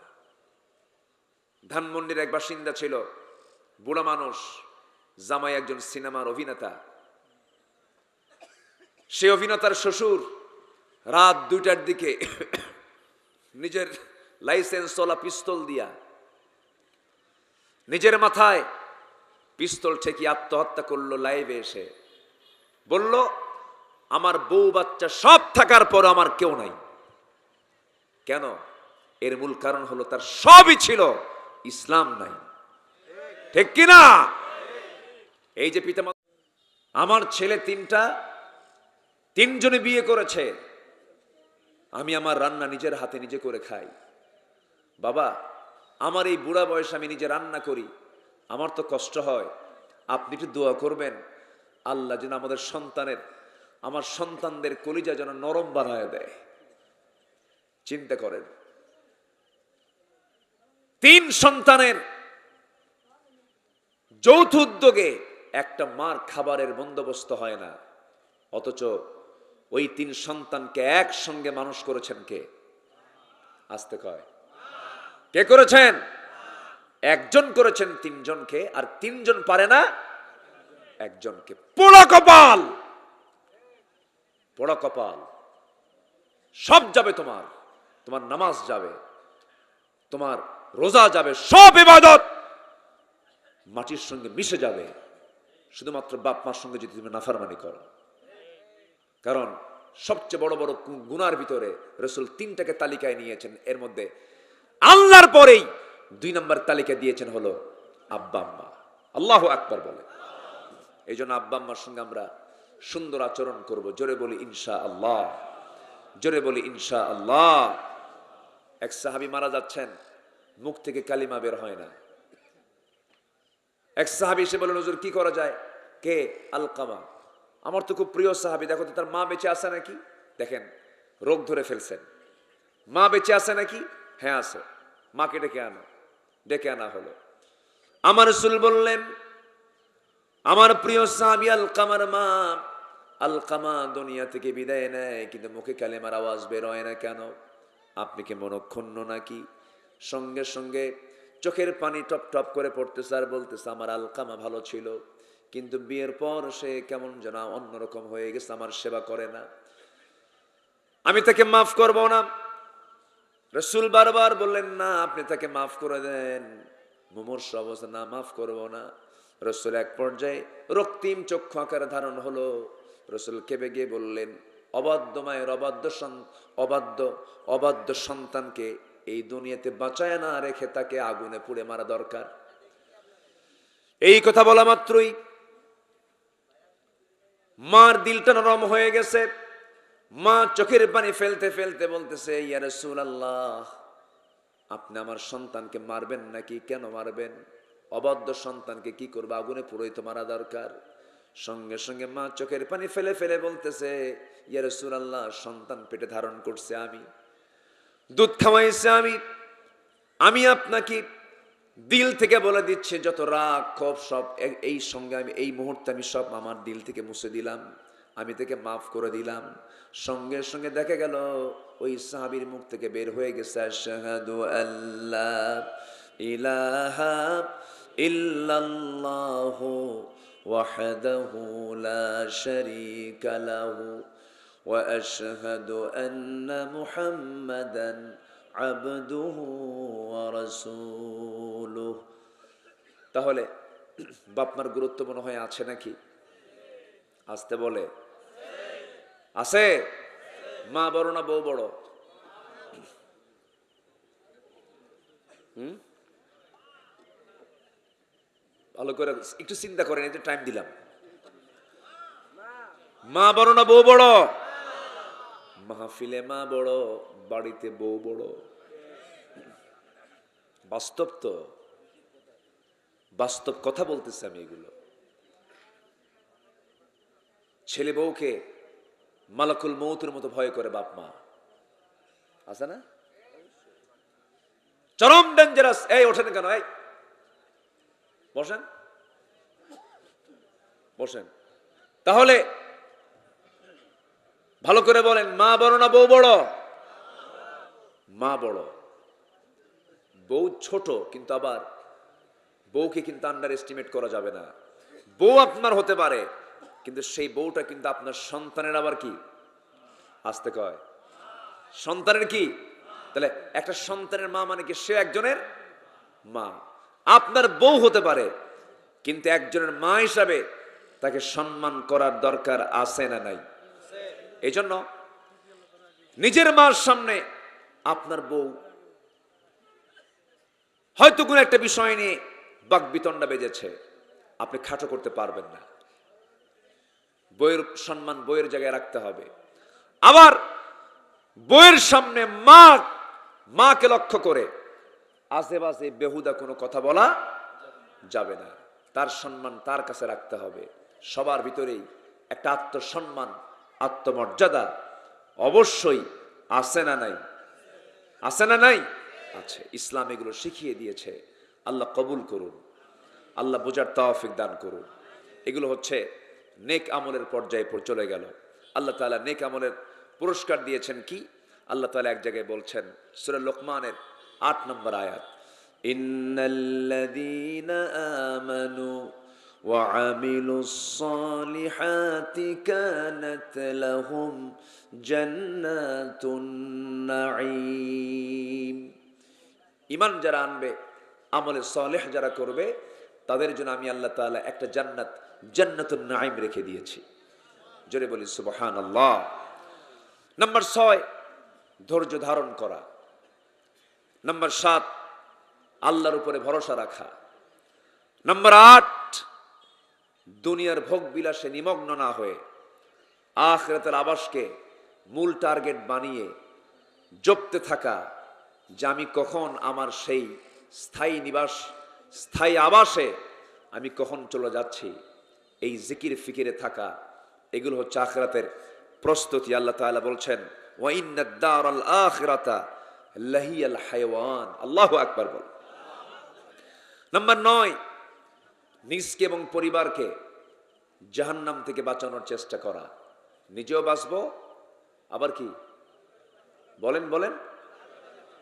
Speaker 1: ধানমন্ডির এক বাসিন্দা ছিল, বুড়া মানুষ, জামাই একজন সিনেমার অভিনেতা। সে অভিনেতার শ্বশুর রাত 2টার দিকে নিজের লাইসেন্স চলা পিস্তল দিয়া নিজের মাথায় পিস্তল ঠেকিয়ে আত্মহত্যা করলো লাইভে এসে। বলল, আমার বউ বাচ্চা সব থাকার পর আমার কেউ নাই। কেন? এর মূল কারণ হলো তার সবই ছিল, ইসলাম নাই। ঠিক কিনা? এই যে পিতামাতা, আমার ছেলে তিনজনে বিয়ে করেছে, আমি আমার রান্না নিজের হাতে নিজে করে খাই। বাবা, আমার এই বুড়া বয়সে আমি নিজে রান্না করি, আমার তো কষ্ট হয়। আপনি একটু দোয়া করবেন, আল্লাহ যেন আমার সন্তানদের কলিজা যেন নরম বানায় দেয়। চিন্তা করেন, 3 সন্তানের যৌথ উদ্যোগে একটা মার খাবারের বন্দোবস্ত হয় না, অথচ ওই 3 সন্তানকে একসঙ্গে মানুষ করেছেন কে? আসতে কয়, কে করেছেন? একজন করেছেন 3 জনকে, আর 3 জন পারে না একজনকে। পোড়া কপাল, পোড়া কপাল। সব যাবে, তোমার নামাজ যাবে, তোমার রোজা যাবে, সব ইবাদত মাটির সঙ্গে মিশে যাবে, শুধুমাত্র বাপ মার সঙ্গে যদি তুমি নাফরমানি করো। কারণ সবচেয়ে বড় বড় গুনার ভিতরে রাসূল 3টাকে তালিকায় নিয়েছেন, এর মধ্যে আল্লাহর পরেই 2 নম্বর তালিকা দিয়েছেন হলো আব্বা আম্মা। আল্লাহু আকবার বলে। এই জন্য আব্বা আম্মার সঙ্গে আমরা সুন্দর আচরণ করব। জোরে বলি ইনশাআল্লাহ, জোরে বলি ইনশাআল্লাহ। এক সাহাবী মারা যাচ্ছেন, মুখ থেকে কালিমা বের হয় না। এক সাহাবী এসে বললেন, হুজুর কি করা যায়? কে? আলকামা। আমার তো খুব প্রিয় সাহাবী, দেখো তো তার মা বেঁচে আছে নাকি। দেখেন, রোগ ধরে ফেলছেন। মা বেঁচে আছে নাকি? হ্যাঁ আছে। মাকে ডেকে আনা হলো। আমার রাসূল বললেন, আমার প্রিয় সাহাবী আলকামার মা, আলকামা দুনিয়া থেকে বিদায় নেয়, কিন্তু মুখে কালেমার আওয়াজ বের হয় না কেন? আপনি কি মনক্ষুণ্ণ নাকি? সঙ্গে সঙ্গে চোখের পানি টপ টপ করে পড়তেছে আর বলতেছে, আমার আলকামা ভালো ছিল, কিন্তু বিয়ের পর সে কেমন যেন অন্যরকম হয়ে গেছে, আমার সেবা করে না, আমি তাকে মাফ করব না। রাসূল বারবার বললেন, না আপনি তাকে মাফ করে দেন। মুমূর্ষ অবস্থা, না মাফ করব না। রাসূল এক পর্যায়ে রক্তিম চক্ষু আকারে ধারণ হলো। রাসূল কেঁপে গিয়ে বললেন, অবাধ্য মায়ের অবাধ্য সন্তানকে এই দুনিয়াতে বাঁচায় না রেখে তাকে আগুনে পুড়ে মারা দরকার। এই কথা বলা মাত্রই মার দিলটা নরম হয়ে গেছে। মা চোখের পানি ফেলতে ফেলতে বলতেছে, ইয়া রাসূলুল্লাহ, আপনি আমার সন্তানকে মারবেন নাকি? কেন মারবেন? অবাধ্য সন্তানকে কি করবে? আগুনে পুড়েই তো মারা দরকার। সঙ্গে সঙ্গে মা চোখের পানি ফেলে ফেলে বলতেছে, ইয়া রাসূলুল্লাহ, সন্তান পেটে ধারণ করছে আমি, দুধ খাওয়াইছে আমি আপনাকে দিল থেকে বলে দিচ্ছে, যত রাগ ক্ষোভ সব এই সঙ্গে আমি এই মুহূর্তে আমি সব আমার দিল থেকে মুছে দিলাম, আমি তাকে মাফ করে দিলাম। সঙ্গে সঙ্গে দেখা গেল ওই সাহাবীর মুখ থেকে বের হয়ে গেছে, আশহাদু আল্লা ইলাহা ইল্লাল্লাহু ওয়াহদাহু লা শারীকা লাহু ওয়া আশহাদু আন্না মুহাম্মাদান আবদুহু ওয়া রাসূলুহু। তাহলে বাপমার গুরুত্ব মনে হয় আছে নাকি? আসতে বলে, আছে? মা বড় না বউ বড়? ভালো করে একটু চিন্তা করেন, একটু টাইম দিলাম। মা বড় না বউ বড়? মাহফিলে মা বড়, বাড়িতে বউ বড়। বাস্তব তো, বাস্তব কথা বলতেছি আমি। এগুলো ছেলে বউকে মালাকুল মৌতের মতো ভয় করে বাপ মা, আছে না? চরম ডেঞ্জারাস। এই ওঠেন কেন? এই বসেন বসেন। তাহলে ভালো করে বলেন, মা বড় না বউ বড়? মা বড়। বউ ছোট, কিন্তু আবার বউকে কিন্তু আন্ডার এস্টিমেট করা যাবে না। বউ আপনার হতে পারে, কিন্তু সেই বউটা কিন্তু আপনার সন্তানের আবার কি? আসতে কয়, সন্তানের কি? তাহলে একটা সন্তানের মা মানে কি? সে একজনের মা। আপনার বউ হতে পারে, কিন্তু একজনের মা হিসাবে তাকে সম্মান করার দরকার আছে না নাই? এই জন্য নিজের মার সামনে আপনার বউ হয়তো কোনো একটা বিষয় নিয়ে বাকবিতণ্ডা বেজেছে, আপনি খাটো করতে পারবেন না। বইয়ের সম্মান বইয়ের জায়গায় রাখতে হবে। আবার বইয়ের সামনে মাকে লক্ষ্য করে আশেপাশে বেহুদা কোনো কথা বলা যাবে না। তার সম্মান তার কাছে রাখতে হবে। সবার ভিতরেই একটা আত্মসম্মান, আত্মমর্যাদা অবশ্যই আছে না নাই? আছে না নাই? আছে। ইসলাম এগুলো শিখিয়ে দিয়েছে। আল্লাহ কবুল করুন, আল্লাহ বোঝার তৌফিক দান করুন। এগুলো হচ্ছে নেক আমলের পর্যায়ে চলে গেল। আল্লাহ তাআলা নেক আমলের পুরস্কার দিয়েছেন কি? আল্লাহ তাআলা এক জায়গায় বলছেন সূরা লোকমানের ৮ নম্বর আয়াত, ইন্নাল্লাযীনা আমানু ওয়া আমিলুস সালিহাতি কানাত লাহুম জান্নাতুন নাঈম। ঈমান যারা আনবে, আমলে সালেহ যারা করবে, তাদের জন্য আমি আল্লাহ তাআলা একটা জান্নাতুন নাঈম রেখে দিয়েছি। জোরে বলি সুবহানাল্লাহ। নাম্বার 6, ধৈর্য ধারণ করা। নাম্বার 7, আল্লাহর উপরে ভরসা রাখা। নাম্বার 8, দুনিয়ার ভোগ বিলাসে নিমগ্ন না হয়ে আখিরাতের আবাসকে মূল টার্গেট বানিয়ে জপতে থাকা, যে আমি কখন আমার সেই স্থায়ী নিবাস, স্থায়ী আবাসে আমি কখন চলে যাচ্ছি, এই জিকির ফিকিরে থাকা, এগুলো হচ্ছে আখিরাতের প্রস্তুতি। আল্লাহ তাআলা বলছেন ওয়া ইন্নাদ দারাল আখিরাতা লাহিয়াল হায়াওয়ান। আল্লাহু আকবার বল। নাম্বার 9, নিজকে এবং পরিবারকে জাহান্নাম থেকে বাঁচানোর চেষ্টা করা। নিজেও বাঁচবো, আবার কি বলেন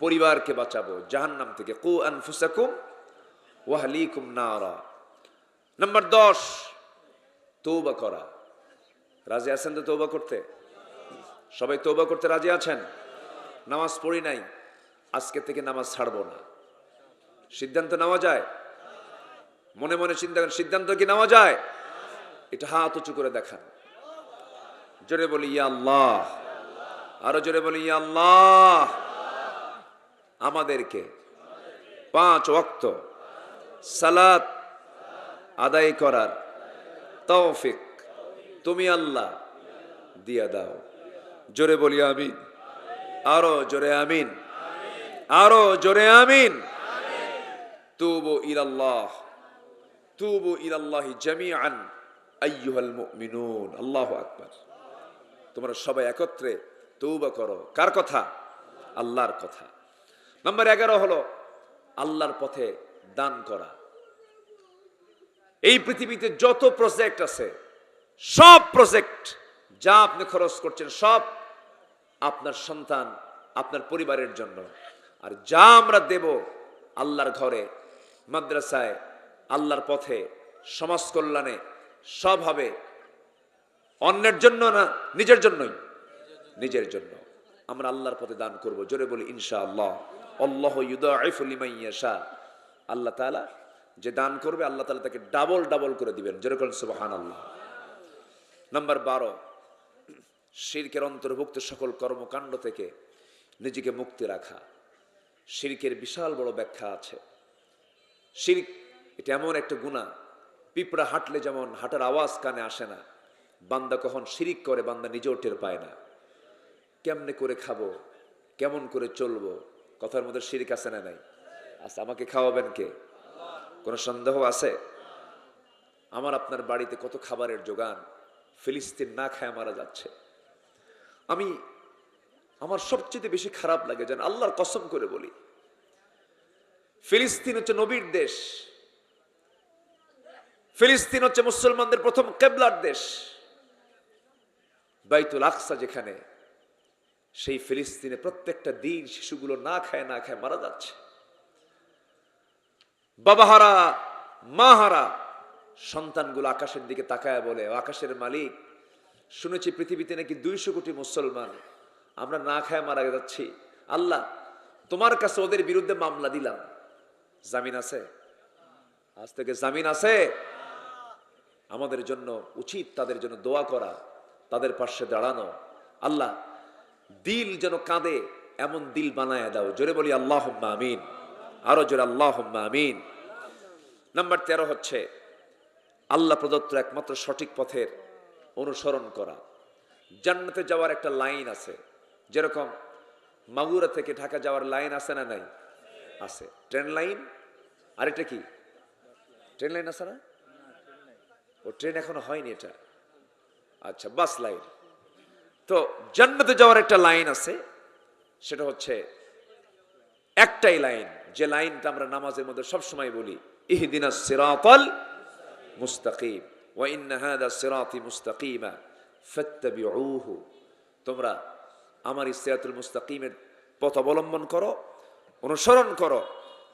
Speaker 1: পরিবারকে বাঁচাবো জাহান্নাম থেকে। কু আনফুসাকুম ওয়া আহলিকুম নারা। নাম্বার 10, তওবা করা। রাজি আছেন তো তওবা করতে? সবাই তওবা করতে রাজি আছেন? নামাজ পড়ি নাই, আজকে থেকে নামাজ ছাড়বো না, সিদ্ধান্ত নেওয়া যায়? মনে মনে সিদ্ধান্ত কি নেওয়া যায়? এটা হাত উঁচু করে দেখান। জোরে বলি ইয়া আল্লাহ, আরো জোরে বলি ইয়া আল্লাহ। আমাদেরকে 5 ওয়াক্ত সালাত আদায় করার তৌফিক তুমি আল্লাহ দিয়া দাও। জোরে বলি আমিন, আরো জোরে আমিন, আরো জোরে আমিন। তুবু ইলাল্লাহি জামিআন আইয়ুহাল মুমিনুন। আল্লাহু আকবার। তোমরা সবাই একত্রে তওবা করো। কার কথা? আল্লাহর কথা। নাম্বার 11 হলো আল্লাহর পথে দান করা। এই পৃথিবীতে যত প্রজেক্ট আছে, সব প্রজেক্ট যা আপনি খরচ করছেন, সব আপনার সন্তান, আপনার পরিবারের জন্য। আর যা আমরা দেব আল্লাহর ঘরে, মাদ্রাসায়, আল্লাহর পথে, সমাজ কল্যাণে, সব হবে অন্যের জন্য না, নিজের জন্যই। নিজের জন্য আমরা আল্লাহর পথে দান করব। জোরে বলি ইনশাআল্লাহ। আল্লাহু ইউদাইফু লিমান ইয়াশা। আল্লাহ তাআলা যে দান করবে, আল্লাহ তাআলা তাকে ডাবল করে দিবেন। জোরে বলেন সুবহানাল্লাহ। নাম্বার 12, শিরকের অন্তর্ভুক্ত সকল কর্মকাণ্ড থেকে নিজেকে মুক্তি রাখা। শিরকের বিশাল বড় ব্যাখ্যা আছে। শিরক এটা এমন একটা গুনাহ, পিঁপড়া হাঁটলে যেমন হাঁটার আওয়াজ কানে আসে না, বান্দা কখন শিরিক করে বান্দা নিজেও টের পায় না। কেমনে করে খাবো, কেমন করে চলবো, কথার মধ্যে শিরিক আছে না নাই? আচ্ছা, আমাকে খাওয়াবেন কে? কোনো সন্দেহ আছে? আমার আপনার বাড়িতে কত খাবারের যোগান, ফিলিস্তিন না খায় মারা যাচ্ছে। আমার সবচেয়ে বেশি খারাপ লাগে, যেন আল্লাহর কসম করে বলি, ফিলিস্তিন হচ্ছে নবীর দেশ, ফিলিস্তিন হচ্ছে মুসলমানদের প্রথম কিবলার দেশ, বাইতুল আকসা যেখানে, সেই ফিলিস্তিনে প্রত্যেকটা দিন শিশুগুলো না খায় মারা যাচ্ছে। বাবাহারা মাহারা সন্তানগুলো আকাশের দিকে তাকায় বলে, আকাশের মালিক, শুনেছি পৃথিবীতে নাকি 200 কোটি মুসলমান, আমরা না খায় মারা যাচ্ছি। আল্লাহ, তোমার কাছে ওদের বিরুদ্ধে মামলা দিলাম, জামিন আছে? আজ থেকে জামিন আছে? আমাদের জন্য উচিত তাদের জন্য দোয়া করা, তাদের পাশে দাঁড়ানো। আল্লাহ দিল যেন কাঁদে এমন দিল বানায় দাও। জোরে বলি আল্লাহুম্মা আমিন, আরো জোরে আল্লাহুম্মা আমিন। নাম্বার 13 হচ্ছে আল্লাহ প্রদত্ত একমাত্র সঠিক পথের অনুসরণ করা। জান্নাতে যাওয়ার একটা লাইন আছে, যেরকম মাগুরা থেকে ঢাকা যাওয়ার লাইন আছে না নাই? আছে, ট্রেন লাইন। আর এটা কি ট্রেন লাইন আছে না? ও ট্রেন এখনো হয়নি এটা, আচ্ছা বাস লাইন। তো জান্নাতে যাওয়ার একটা লাইন আছে, সেটা হচ্ছে একটাই লাইন, যে লাইনটা আমরা নামাজের মধ্যে সবসময় বলি, ইহদিনাস সিরাতাল মুস্তাকিম ওয়া ইন্না হাযা সিরাতি মুস্তাকিমা ফাত্তাবিউহু। তোমরা আমার সিরাতুল মুস্তাকিমের পথ অবলম্বন করো, অনুসরণ করো,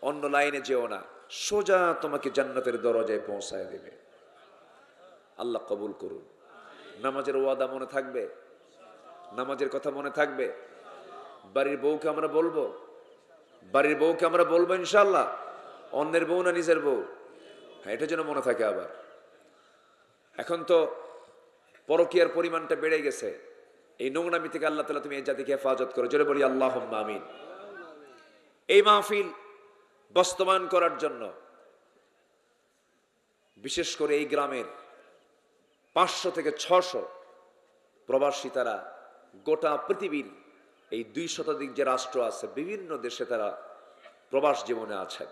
Speaker 1: অন্য লাইনে যেও না, সোজা তোমাকে জান্নাতের দরজায় পৌঁছায় দেবে। আল্লাহ কবুল করুন। নামাজের ওয়াদা মনে থাকবে, নামাজের কথা মনে থাকবে। বাড়ির বউকে আমরা বলবো, বাড়ির বউকে আমরা বলবো ইনশাআল্লাহ, অন্যের বউ না নিজের বউ, হ্যাঁ এটা যেন মনে থাকে। আবার এখন তো পরকীয়ার পরিমাণটা বেড়ে গেছে, এই নোংরামি থেকে আল্লাহ তাআলা তুমি এই জাতিকে হেফাজত করো। জোরে বলি আল্লাহুম্মা আমিন। এই মাহফিল বাস্তবায়ন করার জন্য বিশেষ করে এই গ্রামের 500 থেকে 600 প্রবাসী, তারা গোটা পৃথিবীর এই 2 শতাধিক যে রাষ্ট্র আছে, বিভিন্ন দেশে তারা প্রবাস জীবনে আছেন,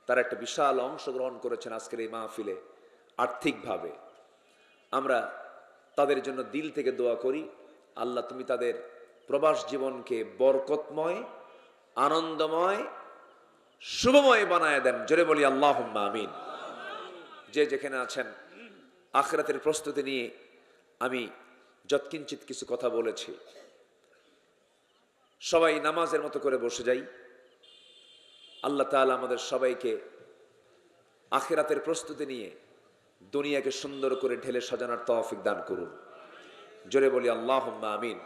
Speaker 1: তারা একটা বিশাল অংশগ্রহণ করেছেন আজকের এই মাহফিলে আর্থিকভাবে। আমরা তাদের জন্য দিল থেকে দোয়া করি, আল্লাহ তুমি তাদের প্রবাস জীবনকে বরকতময়, আনন্দময়, শুভময় বানায় দেন। জোরে বলি আল্লাহুম্মা আমিন। যে যেখানে আছেন আখিরাতের প্রস্তুতি নিয়ে আমি যৎকিঞ্চিত কিছু কথা বলেছি। সবাই নামাজের মতো করে বসে যাই। আল্লাহ তাআলা আমাদের সবাইকে আখিরাতের প্রস্তুতি নিয়ে দুনিয়াকে সুন্দর করে ঢেলে সাজানোর তৌফিক দান করুন। জোরে বলি আল্লাহুম্মা আমিন।